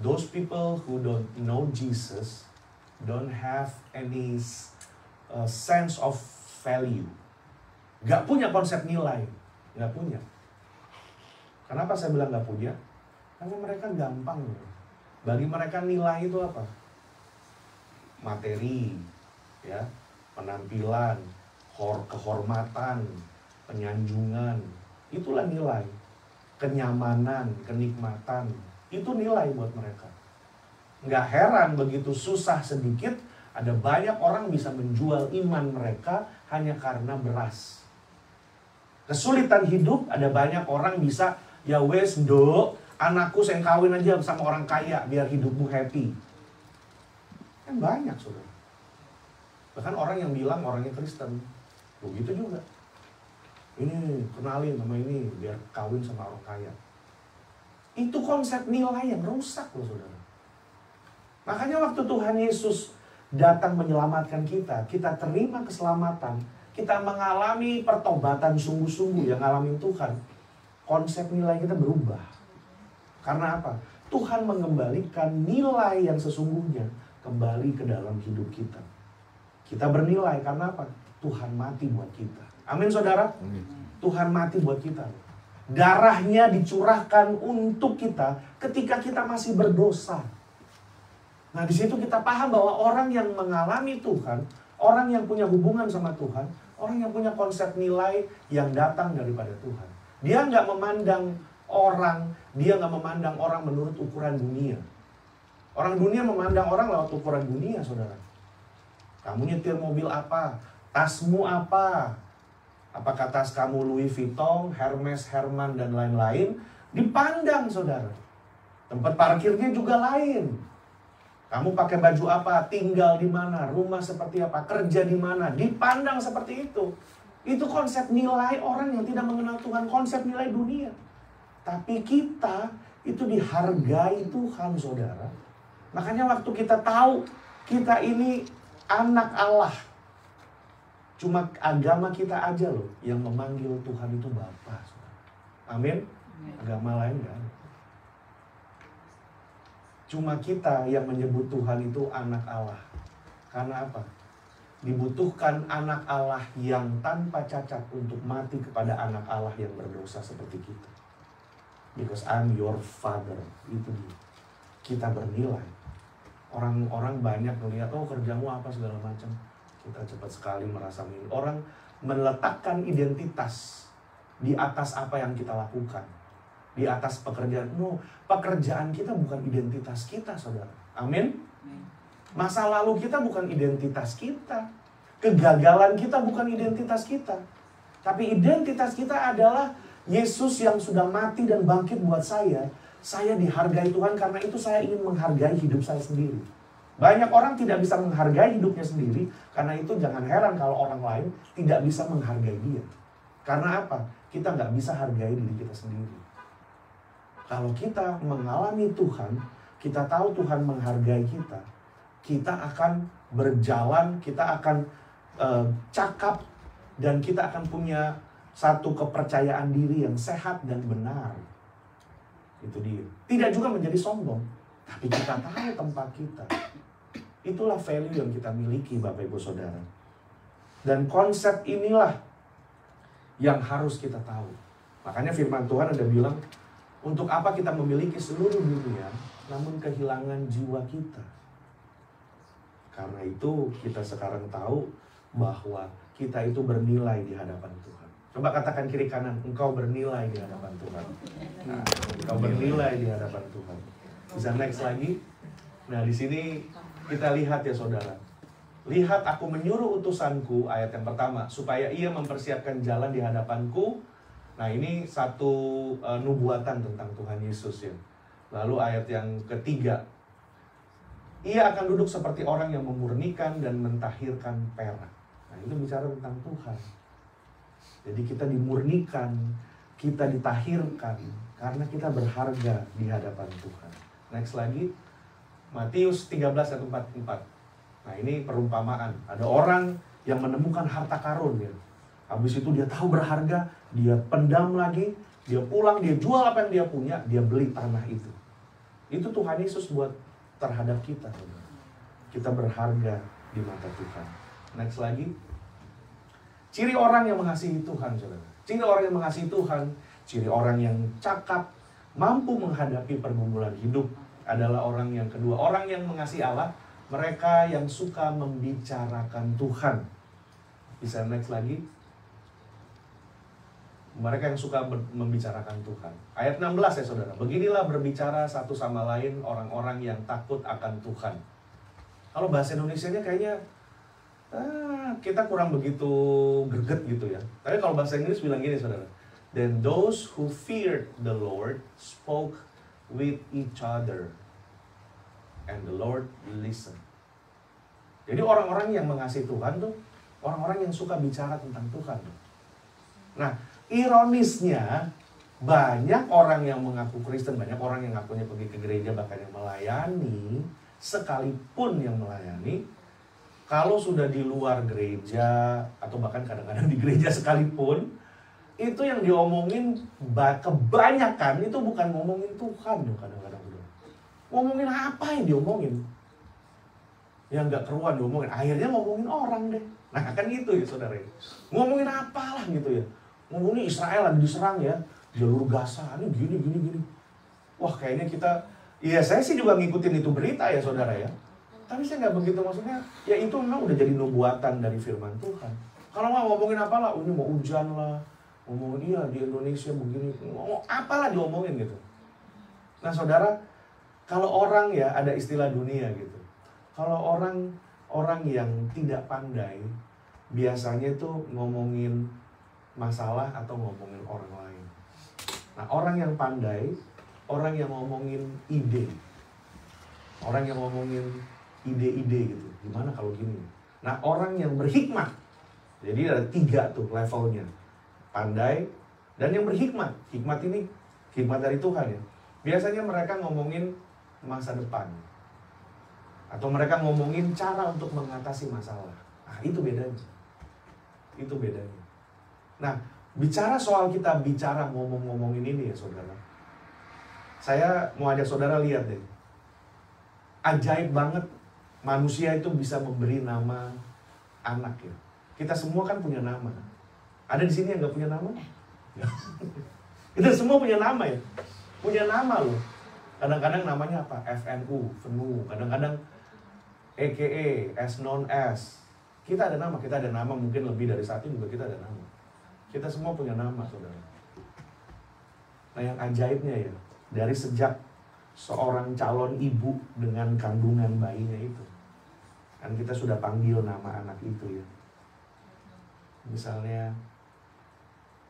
Those people who don't know Jesus don't have any sense of value. Gak punya konsep nilai. Gak punya. Kenapa saya bilang gak punya? Karena mereka gampang. Bagi mereka nilai itu apa? Materi, ya, penampilan, kehormatan, penyanjungan. Itulah nilai. Kenyamanan, kenikmatan. Itu nilai buat mereka. Nggak heran begitu susah sedikit, ada banyak orang bisa menjual iman mereka hanya karena beras. Kesulitan hidup, ada banyak orang bisa, ya wes do, anakku saya kawin aja sama orang kaya biar hidupmu happy. Kan banyak, saudara. Bahkan orang yang bilang orangnya Kristen, begitu juga. Ini kenalin sama ini biar kawin sama orang kaya. Itu konsep nilai yang rusak loh, saudara. Makanya waktu Tuhan Yesus datang menyelamatkan kita, kita terima keselamatan, kita mengalami pertobatan sungguh-sungguh yang ngalamin Tuhan, konsep nilai kita berubah. Karena apa? Tuhan mengembalikan nilai yang sesungguhnya kembali ke dalam hidup kita. Kita bernilai karena apa? Tuhan mati buat kita. Amin, saudara? Amin. Tuhan mati buat kita. Darahnya dicurahkan untuk kita ketika kita masih berdosa. Nah, di situ kita paham bahwa orang yang mengalami Tuhan, orang yang punya hubungan sama Tuhan, orang yang punya konsep nilai yang datang daripada Tuhan. Dia nggak memandang orang menurut ukuran dunia. Orang dunia memandang orang lewat ukuran dunia, saudara. Kamu nyetir mobil apa? Tasmu apa? Apakah tas kamu Louis Vuitton, Hermes, Herman, dan lain-lain? Dipandang, saudara. Tempat parkirnya juga lain. Kamu pakai baju apa? Tinggal di mana? Rumah seperti apa? Kerja di mana? Dipandang seperti itu. Itu konsep nilai orang yang tidak mengenal Tuhan. Konsep nilai dunia. Tapi kita itu dihargai Tuhan, saudara. Makanya waktu kita tahu kita ini anak Allah. Cuma agama kita aja loh yang memanggil Tuhan itu Bapa. Amin. Agama lain enggak ada. Cuma kita yang menyebut Tuhan itu anak Allah. Karena apa? Dibutuhkan anak Allah yang tanpa cacat untuk mati kepada anak Allah yang berdosa seperti kita. Because I'm your father. Itu dia. Kita bernilai. Orang-orang banyak melihat, oh kerjamu apa segala macam. Kita cepat sekali merasa milik. Orang meletakkan identitas di atas apa yang kita lakukan. Di atas pekerjaan. No, pekerjaan kita bukan identitas kita, saudara. Amin. Masa lalu kita bukan identitas kita. Kegagalan kita bukan identitas kita. Tapi identitas kita adalah Yesus yang sudah mati dan bangkit buat saya. Saya dihargai Tuhan, karena itu saya ingin menghargai hidup saya sendiri. Banyak orang tidak bisa menghargai hidupnya sendiri. Karena itu jangan heran kalau orang lain tidak bisa menghargai dia. Karena apa? Kita nggak bisa hargai diri kita sendiri. Kalau kita mengalami Tuhan, kita tahu Tuhan menghargai kita, kita akan berjalan, kita akan cakap, dan kita akan punya satu kepercayaan diri yang sehat dan benar. Itu dia. Tidak juga menjadi sombong, tapi kita tahu tempat kita. Itulah value yang kita miliki, Bapak Ibu Saudara. Dan konsep inilah yang harus kita tahu. Makanya firman Tuhan ada bilang, untuk apa kita memiliki seluruh dunia, namun kehilangan jiwa kita. Karena itu kita sekarang tahu bahwa kita itu bernilai di hadapan Tuhan. Coba katakan kiri kanan, engkau bernilai di hadapan Tuhan. Nah, engkau bernilai di hadapan Tuhan. Bisa next lagi? Nah, di sini kita lihat ya saudara. Lihat, aku menyuruh utusanku, ayat yang pertama, supaya ia mempersiapkan jalan di hadapanku. Nah, ini satu nubuatan tentang Tuhan Yesus ya. Lalu ayat yang ketiga, ia akan duduk seperti orang yang memurnikan dan mentahirkan perak. Nah, itu bicara tentang Tuhan. Jadi kita dimurnikan, kita ditahirkan, karena kita berharga di hadapan Tuhan. Next lagi, Matius 13 ayat 44. Nah, ini perumpamaan. Ada orang yang menemukan harta karun ya. Habis itu dia tahu berharga, dia pendam lagi, dia pulang, dia jual apa yang dia punya, dia beli tanah itu. Itu Tuhan Yesus buat terhadap kita. Kita berharga di mata Tuhan. Next lagi. Ciri orang yang mengasihi Tuhan, saudara. Ciri orang yang mengasihi Tuhan, ciri orang yang cakap, mampu menghadapi pergumulan hidup adalah orang yang kedua. Orang yang mengasihi Allah, mereka yang suka membicarakan Tuhan. Bisa next lagi. Mereka yang suka membicarakan Tuhan. Ayat 16 ya saudara. Beginilah berbicara satu sama lain orang-orang yang takut akan Tuhan. Kalau bahasa Indonesianya kayaknya kita kurang begitu greget gitu ya. Tapi kalau bahasa Inggris bilang gini saudara. Then those who feared the Lord spoke with each other. And the Lord listened. Jadi orang-orang yang mengasihi Tuhan tuh orang-orang yang suka bicara tentang Tuhan. Nah, ironisnya, banyak orang yang mengaku Kristen, banyak orang yang ngakunya pergi ke gereja, bahkan yang melayani, sekalipun yang melayani, kalau sudah di luar gereja, atau bahkan kadang-kadang di gereja sekalipun, itu yang diomongin kebanyakan itu bukan ngomongin Tuhan kadang-kadang. Ngomongin apa yang diomongin? Yang gak keruan diomongin, akhirnya ngomongin orang deh. Nah kan gitu ya saudara. Ngomongin apalah gitu ya. Ngomongin Israel lagi diserang ya, jalur Gaza, ini gini. Wah kayaknya kita Iya, saya sih juga ngikutin itu berita ya saudara ya. Tapi saya nggak begitu, maksudnya ya itu memang udah jadi nubuatan dari firman Tuhan. Kalau mau ngomongin apalah, ini mau hujan lah, ngomongin iya di Indonesia begini, ngomong apalah diomongin gitu. Nah saudara, kalau orang ya ada istilah dunia gitu. Kalau orang yang tidak pandai, biasanya tuh ngomongin masalah atau ngomongin orang lain. Nah orang yang pandai, orang yang ngomongin ide, orang yang ngomongin ide-ide gitu, gimana kalau gini. Nah orang yang berhikmat, jadi ada 3 tuh levelnya, pandai dan yang berhikmat. Hikmat ini hikmat dari Tuhan ya. Biasanya mereka ngomongin masa depan, atau mereka ngomongin cara untuk mengatasi masalah. Nah itu bedanya, itu bedanya. Nah bicara soal kita bicara ngomongin ini ya saudara, saya mau ajak saudara lihat deh, ajaib banget manusia itu bisa memberi nama anak ya. Kita semua kan punya nama. Ada di sini yang nggak punya nama? Kita semua punya nama ya. Punya nama loh. Kadang-kadang namanya apa? FNU, FNU. Kadang-kadang EKE, S non S. Kita ada nama. Kita ada nama mungkin lebih dari 1 juga kita ada nama. Kita semua punya nama saudara. Nah yang ajaibnya ya, dari sejak seorang calon ibu dengan kandungan bayinya itu, kan kita sudah panggil nama anak itu ya. Misalnya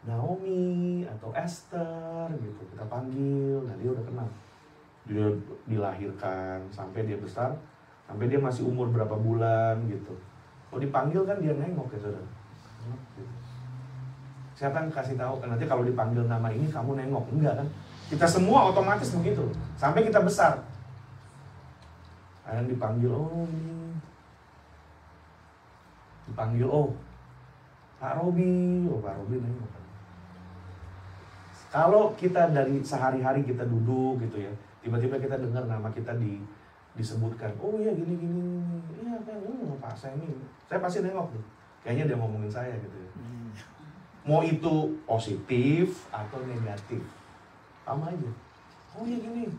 Naomi atau Esther gitu, kita panggil, nah dia udah kenal. Dia dilahirkan sampai dia besar, sampai dia masih umur berapa bulan gitu. Kalau dipanggil kan dia nengok ya saudara. Gitu. Siapa yang kasih tahu? Nanti kalau dipanggil nama ini kamu nengok, enggak kan? Kita semua otomatis begitu, sampai kita besar. Ada yang dipanggil, oh ini. Dipanggil, oh Pak Robi, oh Pak Robi nengok. Kalau kita dari sehari-hari kita duduk gitu ya, tiba-tiba kita dengar nama kita disebutkan, oh iya gini-gini, iya kan, Pak saya ini, saya pasti nengok tuh. Kayaknya dia ngomongin saya gitu ya. Mau itu positif atau negatif, sama aja. Oh iya gini,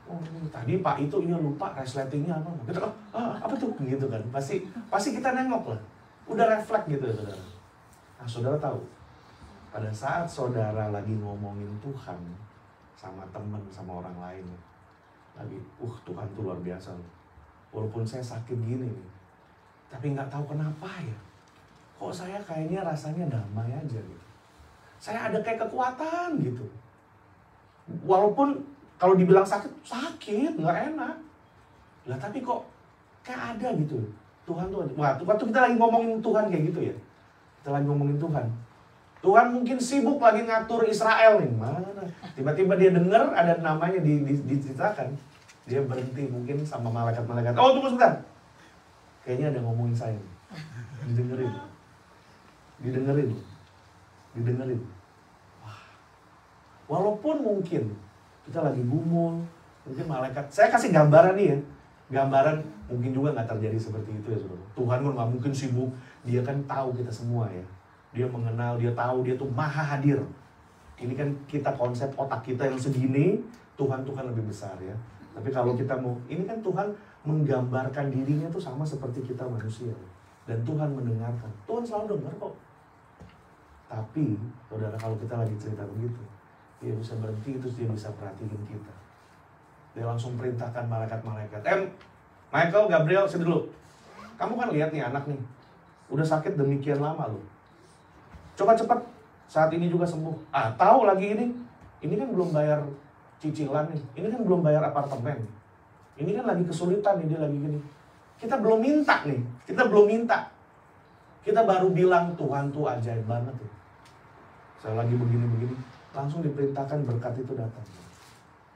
oh tadi Pak itu iya lupa resletingnya apa, gitu, apa tuh gitu kan, pasti kita nengok lah, udah refleks gitu ya saudara. Nah saudara tahu, pada saat saudara lagi ngomongin Tuhan sama temen, sama orang lain, lagi, Tuhan tuh luar biasa loh. Walaupun saya sakit gini nih, tapi nggak tahu kenapa ya, kok saya kayaknya rasanya damai aja gitu. Saya ada kayak kekuatan gitu. Walaupun kalau dibilang sakit, nggak enak. Lah tapi kok kayak ada gitu. Tuhan tuh, waktu kita lagi ngomongin Tuhan kayak gitu ya. Kita lagi ngomongin Tuhan. Tuhan mungkin sibuk lagi ngatur Israel nih, mana? Tiba-tiba dia dengar ada namanya diceritakan, dia berhenti mungkin sama malaikat-malaikat. Oh tunggu sebentar, kayaknya ada ngomongin saya, didengerin. Wah, walaupun mungkin kita lagi gumul, mungkin malaikat. Saya kasih gambaran nih ya, gambaran mungkin juga nggak terjadi seperti itu ya saudara. Tuhan kan nggak mungkin sibuk, dia kan tahu kita semua ya. Dia mengenal, dia tahu, dia tuh maha hadir. Ini kan kita konsep otak kita yang segini, Tuhan lebih besar ya. Tapi kalau kita mau, ini kan Tuhan menggambarkan dirinya tuh sama seperti kita manusia. Dan Tuhan mendengarkan. Tuhan selalu dengar kok. Tapi, saudara kalau kita lagi cerita begitu, dia bisa berhenti, terus dia bisa perhatiin kita. Dia langsung perintahkan malaikat-malaikat. Michael, Gabriel, sini dulu. Kamu kan lihat nih anak nih, udah sakit demikian lama loh. Coba cepat, saat ini juga sembuh. Tahu lagi ini kan belum bayar cicilan nih. Ini kan belum bayar apartemen. Ini kan lagi kesulitan nih, dia lagi gini. Kita belum minta nih, Kita baru bilang Tuhan tuh ajaib banget tuh. Saya lagi begini-begini, langsung diperintahkan berkat itu datang.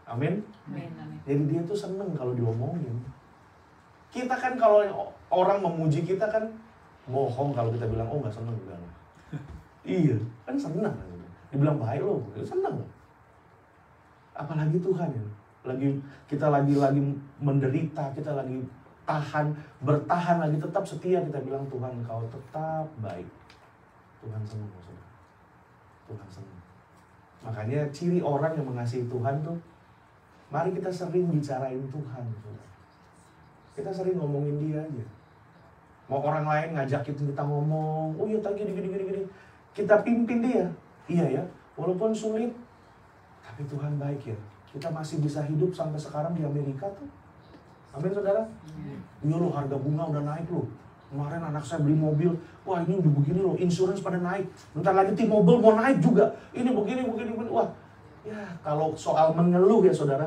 Amin. Jadi dia tuh seneng kalau diomongin. Kita kan kalau orang memuji kita kan bohong kalau kita bilang, oh nggak seneng juga. Iya, kan senang. Dibilang baik loh, senang. Apalagi Tuhan ya. Kita lagi menderita, kita lagi bertahan lagi tetap setia, kita bilang Tuhan Engkau tetap baik. Tuhan senang, saudara. Tuhan senang. Makanya ciri orang yang mengasihi Tuhan tuh Mari kita sering bicarain Tuhan. Kita sering ngomongin Dia aja. Mau orang lain ngajakin kita ngomong, oh iya tadi gini. Kita pimpin dia. Iya ya, walaupun sulit, tapi Tuhan baik ya. Kita masih bisa hidup sampai sekarang di Amerika tuh. Amin saudara? Iya loh, harga bunga udah naik loh. Kemarin anak saya beli mobil, wah ini udah begini loh, insurance pada naik. Bentar lagi T-Mobile mau naik juga. Ini begini. Wah, ya kalau soal mengeluh ya saudara,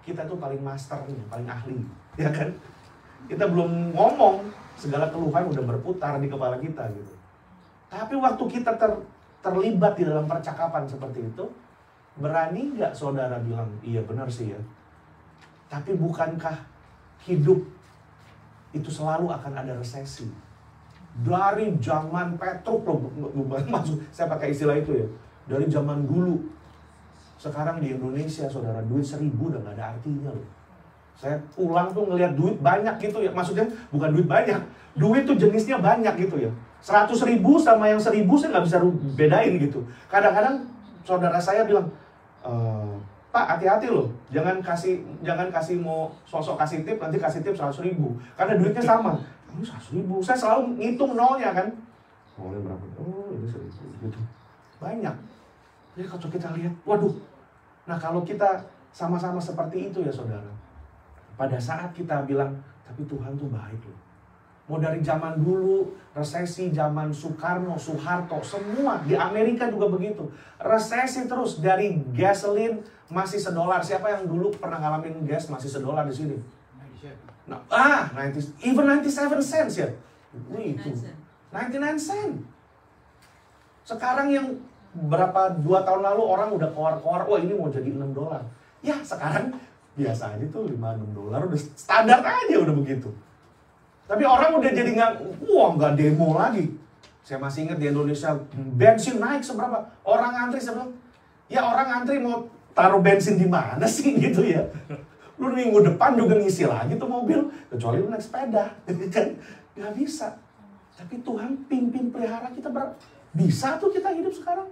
kita tuh paling masternya, paling ahli. Ya kan? Kita belum ngomong, segala keluhan udah berputar di kepala kita gitu. Tapi waktu kita terlibat di dalam percakapan seperti itu, berani nggak saudara bilang, iya benar sih ya. Tapi bukankah hidup itu selalu akan ada resesi? Dari zaman Petruk loh, maksud saya pakai istilah itu ya. Dari zaman dulu, sekarang di Indonesia saudara, duit 1.000 udah nggak ada artinya loh. Saya pulang tuh ngelihat duit banyak gitu ya. Maksudnya bukan duit banyak. Duit tuh jenisnya banyak gitu ya. 100.000 sama yang 1.000 saya nggak bisa bedain gitu. Kadang-kadang saudara saya bilang, Pak hati-hati loh. Jangan kasih mau sosok kasih tip, nanti kasih tip 100.000. Karena duitnya sama. Ini 100.000. Saya selalu ngitung nolnya kan. Nolnya berapa? Oh ini 1.000 gitu. Banyak. Jadi kalau kita lihat, waduh. Nah kalau kita sama-sama seperti itu ya saudara. Pada saat kita bilang, tapi Tuhan tuh baik loh. Mau dari zaman dulu, resesi zaman Soekarno, Soeharto, semua. Di Amerika juga begitu. Resesi terus, dari gasoline masih $1. Siapa yang dulu pernah ngalamin gas masih $1 di sini? Nah, 97 cents ya. Wih, itu 99 cent. Sekarang yang berapa 2 tahun lalu orang udah keluar-keluar, wah ini mau jadi $6. Ya sekarang biasa aja tuh $5-6 udah standar aja udah begitu. Tapi orang udah jadi nggak demo lagi. Saya masih ingat di Indonesia bensin naik seberapa, orang antri seberapa. Ya orang antri mau taruh bensin di mana sih gitu ya. Lu minggu depan juga ngisi lagi tuh mobil, kecuali lu naik sepeda, kan nggak bisa. Tapi Tuhan pimpin pelihara kita bisa tuh kita hidup sekarang.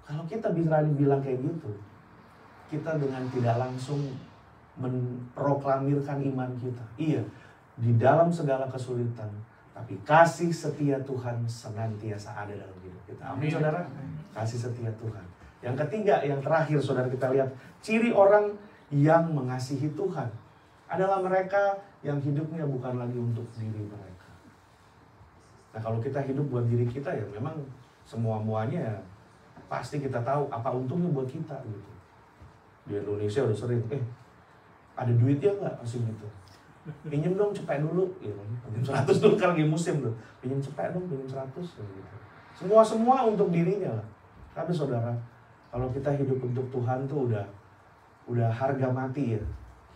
Kalau kita bisa bilang kayak gitu, kita dengan tidak langsung memproklamirkan iman kita. Iya, di dalam segala kesulitan, tapi kasih setia Tuhan senantiasa ada dalam hidup kita. Amin saudara. Kasih setia Tuhan. Yang ketiga, yang terakhir saudara kita lihat, ciri orang yang mengasihi Tuhan adalah mereka yang hidupnya bukan lagi untuk diri mereka. Nah kalau kita hidup buat diri kita ya memang semua-muanya ya, pasti kita tahu apa untungnya buat kita gitu. Di Indonesia udah sering, ada duitnya nggak masih gitu. Pinjem dong cepet dulu, ya, pinjem 100 dulu kan lagi musim tuh. Pinjem cepet dong, pinjem 100 gitu. Semua untuk dirinya lah. Tapi saudara, kalau kita hidup untuk Tuhan tuh udah harga mati ya.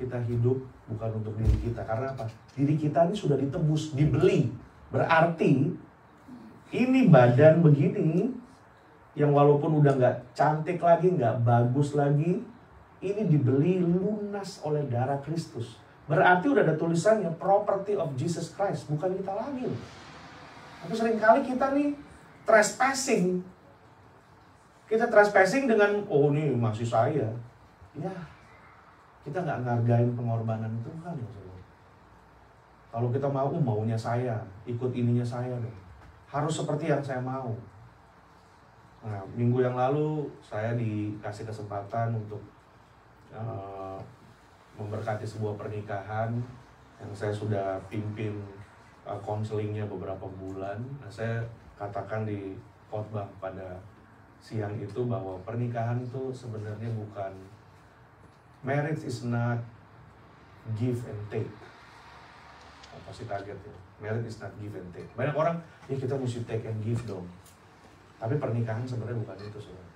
Kita hidup bukan untuk diri kita. Karena apa? Diri kita ini sudah ditebus, dibeli. Berarti ini badan begini yang walaupun udah nggak cantik lagi, nggak bagus lagi, ini dibeli lunas oleh darah Kristus. Berarti udah ada tulisannya property of Jesus Christ, bukan kita lagi loh. Tapi seringkali kita nih trespassing. Kita trespassing dengan, oh ini masih saya. Ya, kita nggak ngargain pengorbanan Tuhan. Kalau kita maunya saya, ikut ininya saya dong. Harus seperti yang saya mau. Nah, minggu yang lalu saya dikasih kesempatan untuk memberkati sebuah pernikahan yang saya sudah pimpin konselingnya beberapa bulan. Nah, saya katakan di khotbah pada siang itu bahwa pernikahan itu sebenarnya bukan, marriage is not give and take. Pasti kaget ya, marriage is not give and take. Banyak orang, ya kita mesti take and give dong. Tapi pernikahan sebenarnya bukan itu saudara.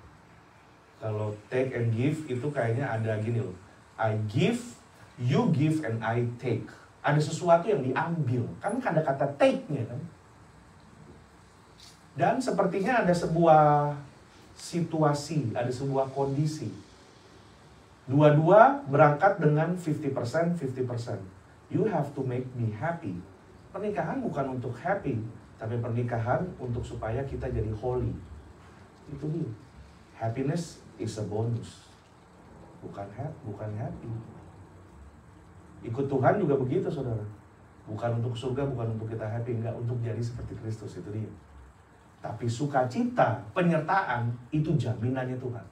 Kalau take and give itu kayaknya ada gini loh, I give, you give, and I take. Ada sesuatu yang diambil, kan ada kata take-nya kan. Dan sepertinya ada sebuah situasi, ada sebuah kondisi. Dua-dua berangkat dengan 50%, 50%. You have to make me happy. Pernikahan bukan untuk happy, tapi pernikahan untuk supaya kita jadi holy. Itu dia. Happiness is a bonus. bukan happy. Ikut Tuhan juga begitu, saudara. Bukan untuk surga, bukan untuk kita happy, enggak, untuk jadi seperti Kristus, itu dia. Tapi sukacita, penyertaan, itu jaminannya Tuhan.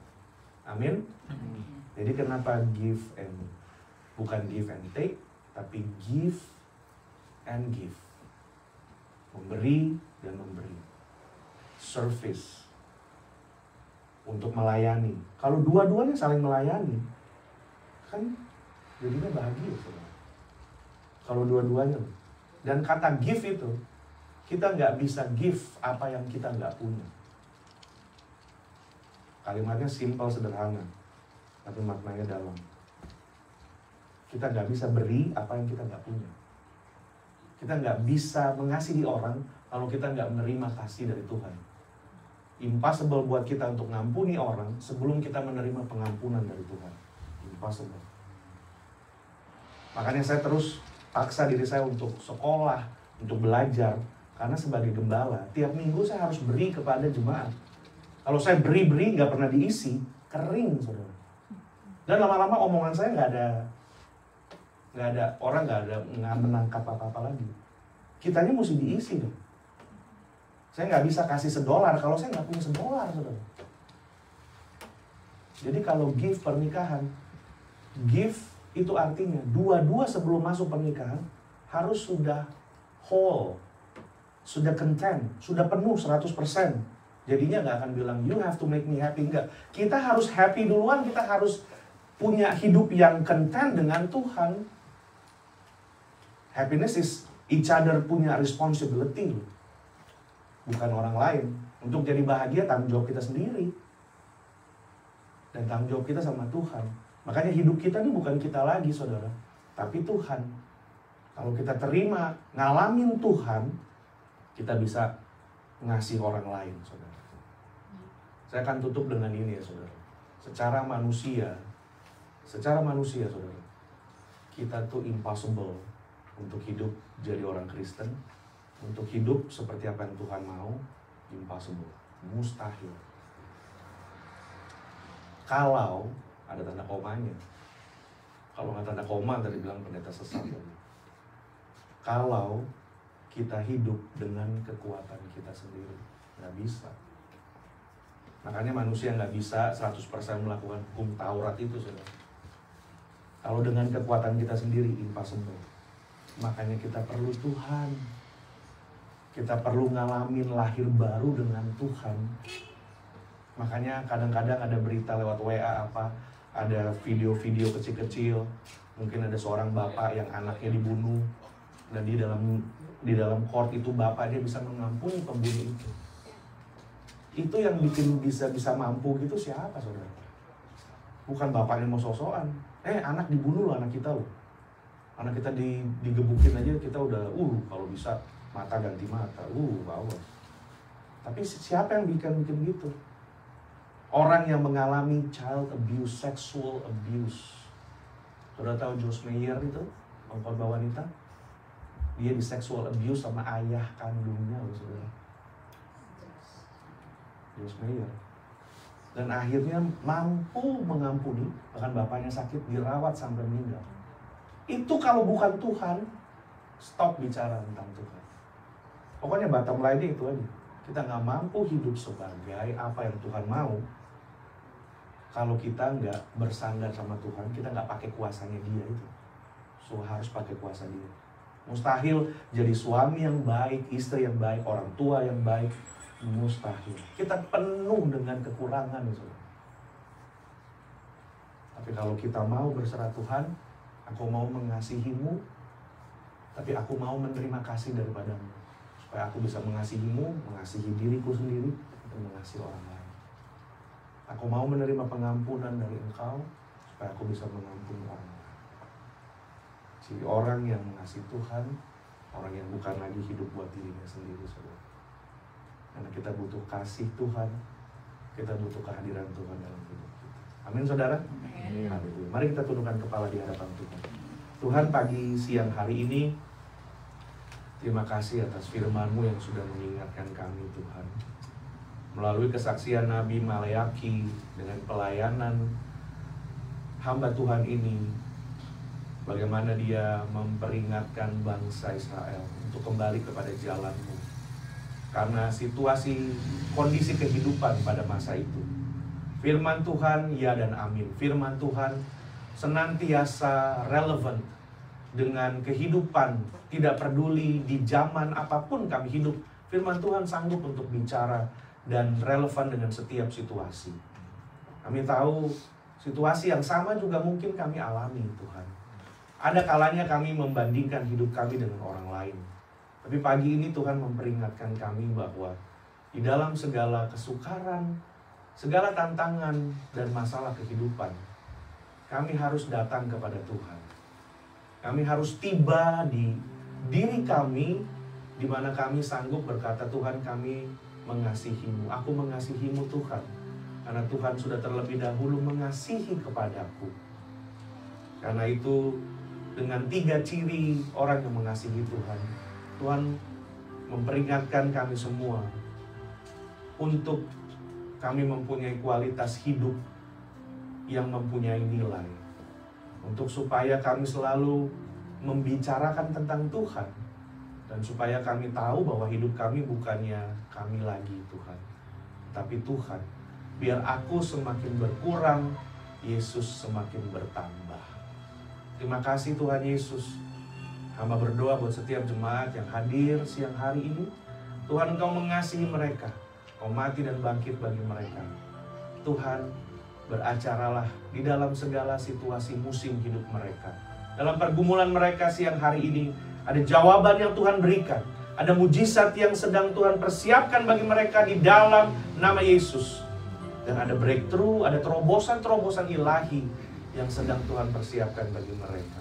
Amin. Jadi kenapa give and, bukan give and take, tapi give and give. Memberi dan memberi. Service. Untuk melayani. Kalau dua-duanya saling melayani, kan jadinya bahagia, saudara. Kalau dua-duanya. Dan kata give itu, kita nggak bisa give apa yang kita nggak punya. Kalimatnya simpel, sederhana, tapi maknanya dalam. Kita nggak bisa beri apa yang kita nggak punya. Kita nggak bisa mengasihi orang kalau kita nggak menerima kasih dari Tuhan. Impossible buat kita untuk ngampuni orang sebelum kita menerima pengampunan dari Tuhan. Impossible. Makanya saya terus paksa diri saya untuk sekolah, untuk belajar. Karena sebagai gembala, tiap minggu saya harus beri kepada jemaat. Kalau saya beri-beri nggak pernah diisi, kering, saudara. Dan lama-lama omongan saya nggak ada orang nggak menangkap apa-apa lagi. Kitanya mesti diisi dong. Saya nggak bisa kasih $1 kalau saya nggak punya $1, saudara. Jadi kalau give pernikahan, give itu artinya dua-dua sebelum masuk pernikahan harus sudah whole, sudah content, sudah penuh 100%. Jadinya nggak akan bilang you have to make me happy, enggak. Kita harus happy duluan, kita harus punya hidup yang content dengan Tuhan. Happiness is each other punya responsibility, bukan orang lain. Untuk jadi bahagia tanggung jawab kita sendiri. Dan tanggung jawab kita sama Tuhan. Makanya hidup kita ini bukan kita lagi, saudara, tapi Tuhan. Kalau kita terima, ngalamin Tuhan, kita bisa ngasih orang lain, saudara. Saya akan tutup dengan ini ya, saudara. Secara manusia, saudara, kita tuh impossible untuk hidup jadi orang Kristen, untuk hidup seperti apa yang Tuhan mau, impossible, mustahil. Kalau ada tanda komanya. Kalau nggak tanda koma, tadi bilang pendeta sesat. Kalau kita hidup dengan kekuatan kita sendiri, nggak bisa. Makanya manusia nggak bisa 100% melakukan hukum Taurat itu, saudara. Kalau dengan kekuatan kita sendiri, impossible. Makanya kita perlu Tuhan. Kita perlu ngalamin lahir baru dengan Tuhan. Makanya kadang-kadang ada berita lewat WA apa, ada video-video kecil-kecil, mungkin ada seorang bapak yang anaknya dibunuh, dan di dalam court itu bapaknya bisa mengampuni pembunuh itu. Itu yang bikin bisa mampu gitu siapa, saudara? Bukan bapaknya mau sosokan. Anak dibunuh loh, anak kita loh. Anak kita digebukin aja kita udah kalau bisa mata ganti mata, bawa. Tapi siapa yang bikin gitu? Orang yang mengalami child abuse, sexual abuse. Saudara tahu Joyce Meyer itu, pengkhotbah wanita? Dia di sexual abuse sama ayah kandungnya loh, saudara. Joyce Meyer. Dan akhirnya mampu mengampuni, bahkan bapaknya sakit, dirawat sampai meninggal. Itu kalau bukan Tuhan, stop bicara tentang Tuhan. Pokoknya bottom line-nya itu aja. Kita nggak mampu hidup sebagai apa yang Tuhan mau. Kalau kita nggak bersandar sama Tuhan, kita nggak pakai kuasanya Dia itu. So harus pakai kuasa Dia. Mustahil jadi suami yang baik, istri yang baik, orang tua yang baik. Mustahil. Kita penuh dengan kekurangan, saudara. Tapi kalau kita mau berserah Tuhan, aku mau mengasihimu, tapi aku mau menerima kasih daripadamu. Supaya aku bisa mengasihimu, mengasihi diriku sendiri, dan mengasihi orang lain. Aku mau menerima pengampunan dari Engkau, supaya aku bisa mengampuni orang lain. Jadi orang yang mengasihi Tuhan, orang yang bukan lagi hidup buat dirinya sendiri, saudara. Karena kita butuh kasih Tuhan, kita butuh kehadiran Tuhan dalam hidup kita. Amin, saudara? Amin. Mari kita tundukkan kepala di hadapan Tuhan. Tuhan, pagi siang hari ini, terima kasih atas firman-Mu yang sudah mengingatkan kami, Tuhan. Melalui kesaksian Nabi Maleaki dengan pelayanan hamba Tuhan ini, bagaimana dia memperingatkan bangsa Israel untuk kembali kepada jalan-Mu. Karena situasi, kondisi kehidupan pada masa itu, firman Tuhan ya dan amin. Firman Tuhan senantiasa relevan dengan kehidupan, tidak peduli di zaman apapun kami hidup. Firman Tuhan sanggup untuk bicara dan relevan dengan setiap situasi. Kami tahu situasi yang sama juga mungkin kami alami, Tuhan. Ada kalanya kami membandingkan hidup kami dengan orang lain. Tapi pagi ini Tuhan memperingatkan kami bahwa di dalam segala kesukaran, segala tantangan dan masalah kehidupan, kami harus datang kepada Tuhan. Kami harus tiba di diri kami, di mana kami sanggup berkata, Tuhan, kami mengasihi-Mu. Aku mengasihi-Mu, Tuhan. Karena Tuhan sudah terlebih dahulu mengasihi kepadaku. Karena itu, dengan 3 ciri orang yang mengasihi Tuhan, Tuhan memperingatkan kami semua untuk kami mempunyai kualitas hidup yang mempunyai nilai. Untuk supaya kami selalu membicarakan tentang Tuhan. Dan supaya kami tahu bahwa hidup kami bukannya kami lagi, Tuhan. Tapi Tuhan, biar aku semakin berkurang, Yesus semakin bertambah. Terima kasih Tuhan Yesus. Hamba berdoa buat setiap jemaat yang hadir siang hari ini. Tuhan, Engkau mengasihi mereka. Engkau mati dan bangkit bagi mereka. Tuhan, beracaralah di dalam segala situasi musim hidup mereka. Dalam pergumulan mereka siang hari ini, ada jawaban yang Tuhan berikan. Ada mujizat yang sedang Tuhan persiapkan bagi mereka di dalam nama Yesus. Dan ada breakthrough, ada terobosan-terobosan ilahi yang sedang Tuhan persiapkan bagi mereka.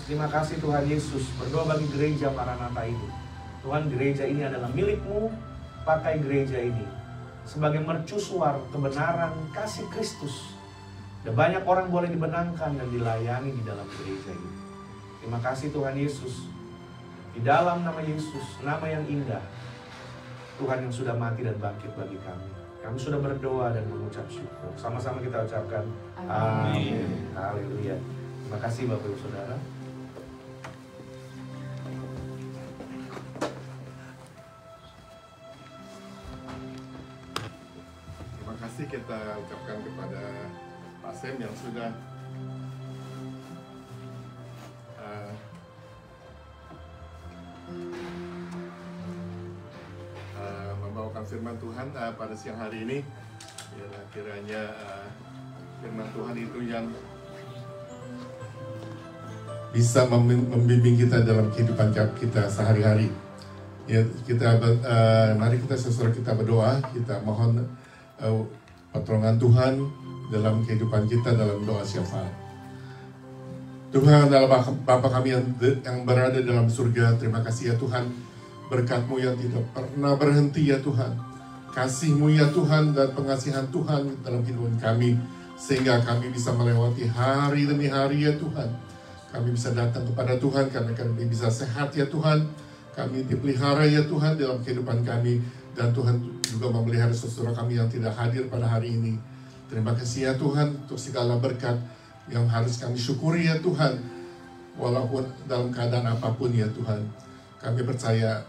Terima kasih Tuhan Yesus. Berdoa bagi gereja Maranatha ini. Tuhan, gereja ini adalah milik-Mu. Pakai gereja ini sebagai mercusuar kebenaran kasih Kristus. Dan banyak orang boleh dibenangkan dan dilayani di dalam gereja ini. Terima kasih Tuhan Yesus. Di dalam nama Yesus, nama yang indah, Tuhan yang sudah mati dan bangkit bagi kami. Kami sudah berdoa dan mengucap syukur. Sama-sama kita ucapkan amin. Haleluya. Terima kasih Bapak Ibu Saudara. Terima kasih kita ucapkan kepada Pak Sem yang sudah membawakan firman Tuhan pada siang hari ini. Kiranya firman Tuhan itu yang bisa membimbing kita dalam kehidupan kita sehari-hari. Ya, mari kita saudara kita berdoa, kita mohon pertolongan Tuhan dalam kehidupan kita dalam doa syafaat. Tuhan adalah Bapa kami yang berada dalam surga. Terima kasih ya Tuhan, berkat-Mu yang tidak pernah berhenti ya Tuhan, kasih-Mu ya Tuhan dan pengasihan Tuhan dalam kehidupan kami, sehingga kami bisa melewati hari demi hari ya Tuhan. Kami bisa datang kepada Tuhan karena kami bisa sehat ya Tuhan. Kami dipelihara ya Tuhan dalam kehidupan kami, dan Tuhan juga memelihara saudara kami yang tidak hadir pada hari ini. Terima kasih ya Tuhan untuk segala berkat yang harus kami syukuri ya Tuhan, walaupun dalam keadaan apapun ya Tuhan. Kami percaya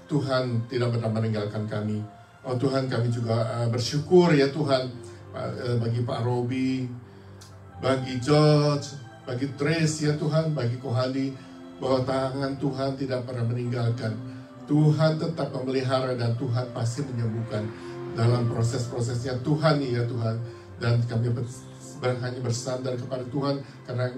Tuhan tidak pernah meninggalkan kami. Oh Tuhan, kami juga bersyukur ya Tuhan bagi Pak Robi, bagi George, bagi Trace ya Tuhan, bagi Kohani, bahwa tangan Tuhan tidak pernah meninggalkan. Tuhan tetap memelihara dan Tuhan pasti menyembuhkan dalam proses-prosesnya Tuhan ya Tuhan. Dan kami hanya bersandar kepada Tuhan karena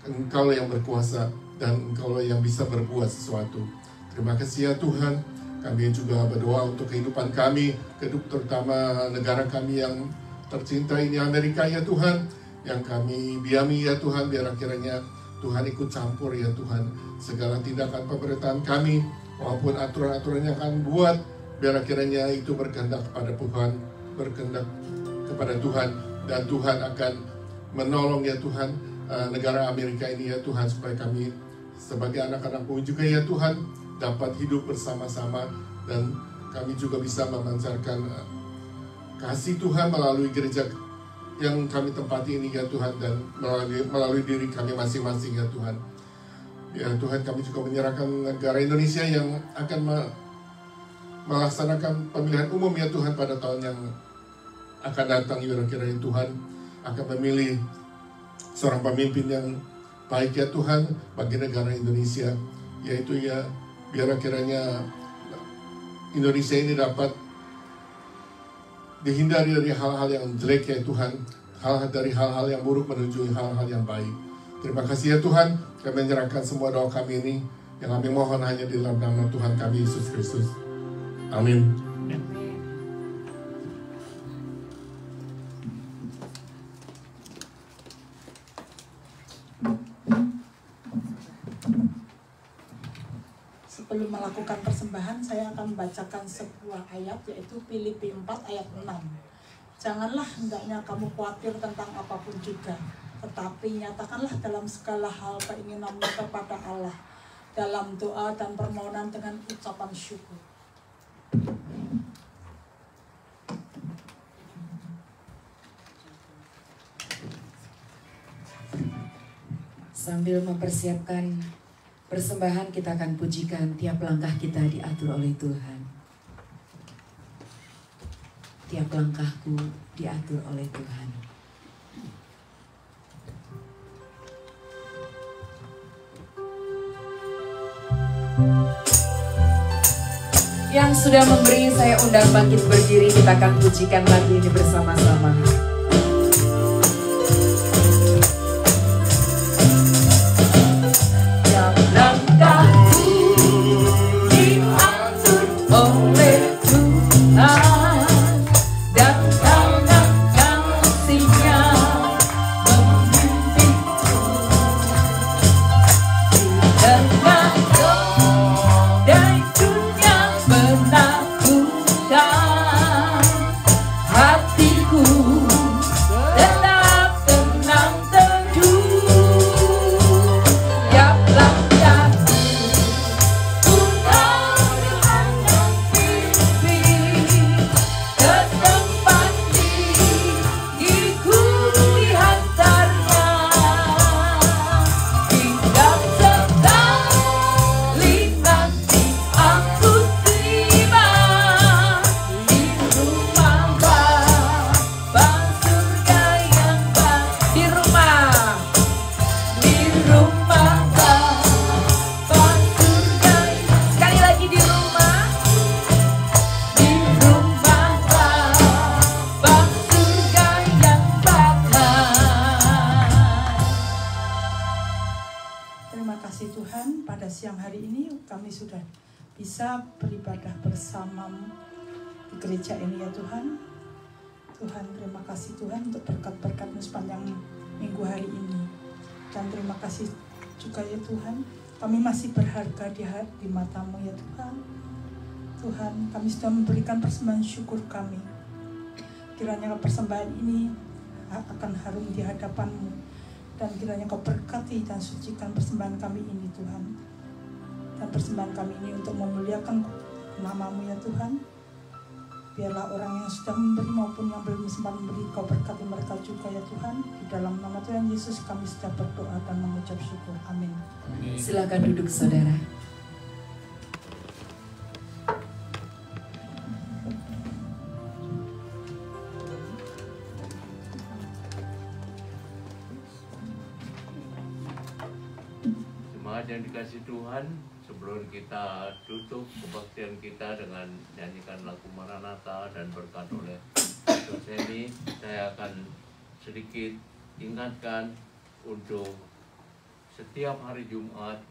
Engkau yang berkuasa dan Engkau yang bisa berbuat sesuatu. Terima kasih ya Tuhan. Kami juga berdoa untuk kehidupan kami, terutama negara kami yang tercinta ini, Amerika ya Tuhan, yang kami diami ya Tuhan. Biar kiranya Tuhan ikut campur ya Tuhan segala tindakan pemerintahan kami, walaupun aturan-aturan yang kami buat, biar kiranya itu berkehendak kepada Tuhan, berkehendak kepada Tuhan, dan Tuhan akan menolong ya Tuhan negara Amerika ini ya Tuhan, supaya kami sebagai anak-anak-Mu juga ya Tuhan dapat hidup bersama-sama, dan kami juga bisa memancarkan kasih Tuhan melalui gereja yang kami tempati ini ya Tuhan, dan melalui diri kami masing-masing ya Tuhan. Ya Tuhan, kami juga menyerahkan negara Indonesia yang akan melaksanakan pemilihan umum ya Tuhan pada tahun yang akan datang. Kira-kira ya Tuhan akan memilih seorang pemimpin yang baik ya Tuhan bagi negara Indonesia, yaitu ya biar kiranya Indonesia ini dapat dihindari dari hal-hal yang jelek ya Tuhan, dari hal-hal yang buruk menuju hal-hal yang baik. Terima kasih ya Tuhan, kami menyerahkan semua doa kami ini yang kami mohon hanya di dalam nama Tuhan kami Yesus Kristus. Amin. Sebelum melakukan persembahan, saya akan membacakan sebuah ayat, yaitu Filipi 4 ayat 6. Janganlah hendaknya kamu khawatir tentang apapun juga, tetapi nyatakanlah dalam segala hal keinginanmu kepada Allah, dalam doa dan permohonan dengan ucapan syukur. Sambil mempersiapkan persembahan, kita akan pujikan tiap langkah kita diatur oleh Tuhan. Tiap langkahku diatur oleh Tuhan. Yang sudah memberi, saya undang bangkit berdiri. Kita akan pujikan lagu ini bersama-sama. Bisa beribadah bersama di gereja ini ya Tuhan. Tuhan, terima kasih Tuhan untuk berkat-berkat-Mu sepanjang minggu hari ini. Dan terima kasih juga ya Tuhan, kami masih berharga di mata-Mu ya Tuhan. Tuhan, kami sudah memberikan persembahan syukur kami. Kiranya persembahan ini akan harum di hadapan-Mu, dan kiranya Kau berkati dan sucikan persembahan kami ini Tuhan. Dan persembahan kami ini untuk memuliakan nama-Mu ya Tuhan. Biarlah orang yang sudah memberi maupun yang belum sempat memberi, Kau berkati mereka juga ya Tuhan. Di dalam nama Tuhan Yesus kami sudah berdoa dan mengucap syukur. Amin. Silakan duduk saudara. Jemaat yang dikasihi Tuhan, sebelum kita tutup kebaktian kita dengan nyanyikan lagu Maranatha dan berkat oleh Dr. Semi, saya akan sedikit ingatkan untuk setiap hari Jumat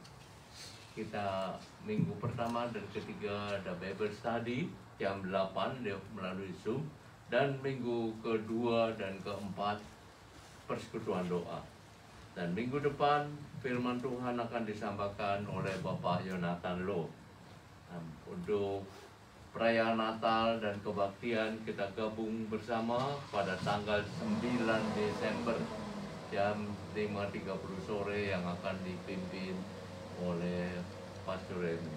kita minggu pertama dan ketiga ada Bible Study jam 8 melalui Zoom, dan minggu kedua dan keempat persekutuan doa. Dan minggu depan firman Tuhan akan disampaikan oleh Bapak Yonathan Lo. Untuk perayaan Natal dan kebaktian kita gabung bersama pada tanggal 9 Desember jam 5.30 sore yang akan dipimpin oleh Pastor Remy.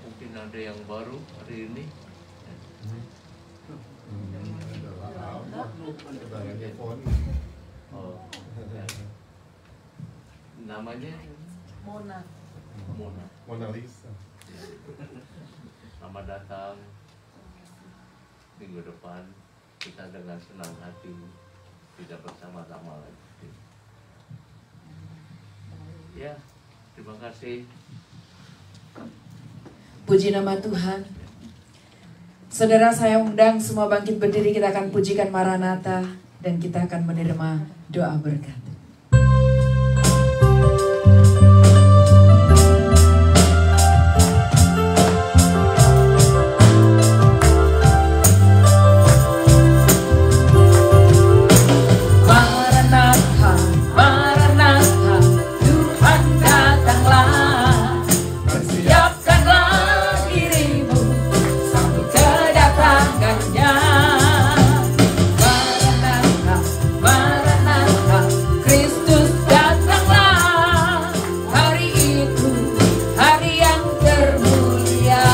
Mungkin ada yang baru hari ini. Oh, ya. Namanya Mona. Mona Lisa. Selamat datang. Minggu depan kita dengan senang hati tidak bersama-sama lagi. Ya, terima kasih. Puji nama Tuhan. Saudara, saya undang semua bangkit berdiri, kita akan pujikan Maranatha dan kita akan menerima doa berkat. Maranatha, Maranatha, Tuhan datanglah. Persiapkanlah dirimu sambut kedatangannya. Maranatha, Maranatha, Kristus datanglah. Hari itu hari yang termulia.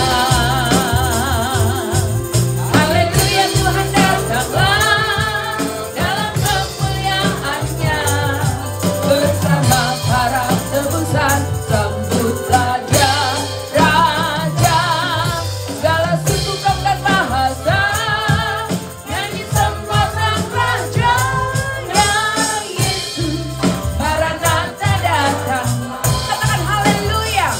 Haleluya, Tuhan datanglah dalam kemuliaannya bersama para tebusan. Sambut Raja, Raja, segala suku, kaum dan bahasa nyanyi sembah Sang Raja. Ya Yesus, Maranatha datanglah. Katakan haleluya.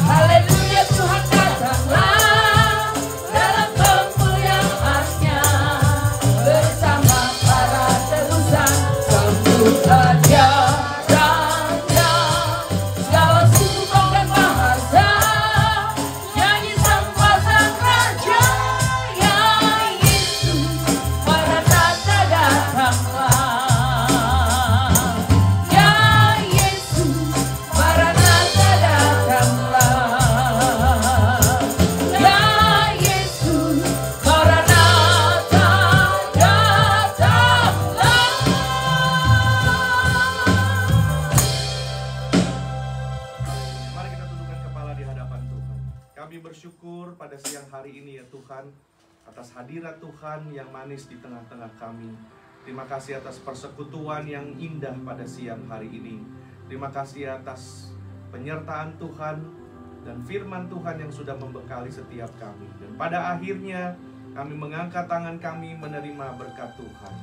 Haleluya, Tuhan datanglah dalam kemuliaannya bersama para tebusan. Sambut Raja, Raja, segala suku, kaum dan bahasa nyanyi sembah Sang Raja. Ya Yesus, Maranatha datanglah. Ya Yesus, Maranatha datanglah. Ya Yesus, Maranatha datanglah. Mari kita tundukkan kepala di hadapan Tuhan. Kami bersyukur pada siang hari ini ya Tuhan, atas hadirat Tuhan yang manis di tengah-tengah kami. Terima kasih atas persekutuan yang indah pada siang hari ini. Terima kasih atas penyertaan Tuhan dan firman Tuhan yang sudah membekali setiap kami. Dan pada akhirnya kami mengangkat tangan kami menerima berkat Tuhan.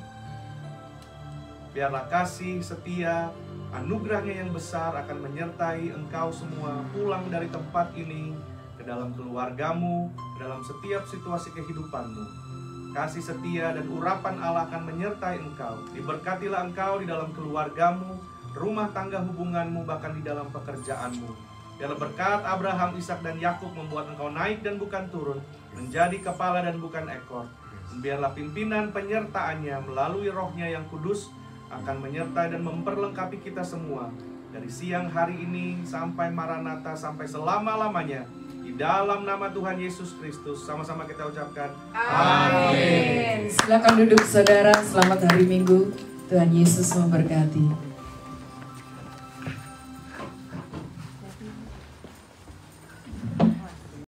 Biarlah kasih setia, anugerahnya yang besar akan menyertai engkau semua pulang dari tempat ini ke dalam keluargamu, ke dalam setiap situasi kehidupanmu. Kasih setia dan urapan Allah akan menyertai engkau. Diberkatilah engkau di dalam keluargamu, rumah tangga hubunganmu, bahkan di dalam pekerjaanmu. Biarlah berkat Abraham, Ishak dan Yakub membuat engkau naik dan bukan turun, menjadi kepala dan bukan ekor. Dan biarlah pimpinan penyertaannya melalui rohnya yang kudus akan menyertai dan memperlengkapi kita semua dari siang hari ini sampai Maranatha, sampai selama-lamanya. Di dalam nama Tuhan Yesus Kristus, sama-sama kita ucapkan Amin. Silakan duduk saudara, selamat hari Minggu. Tuhan Yesus memberkati.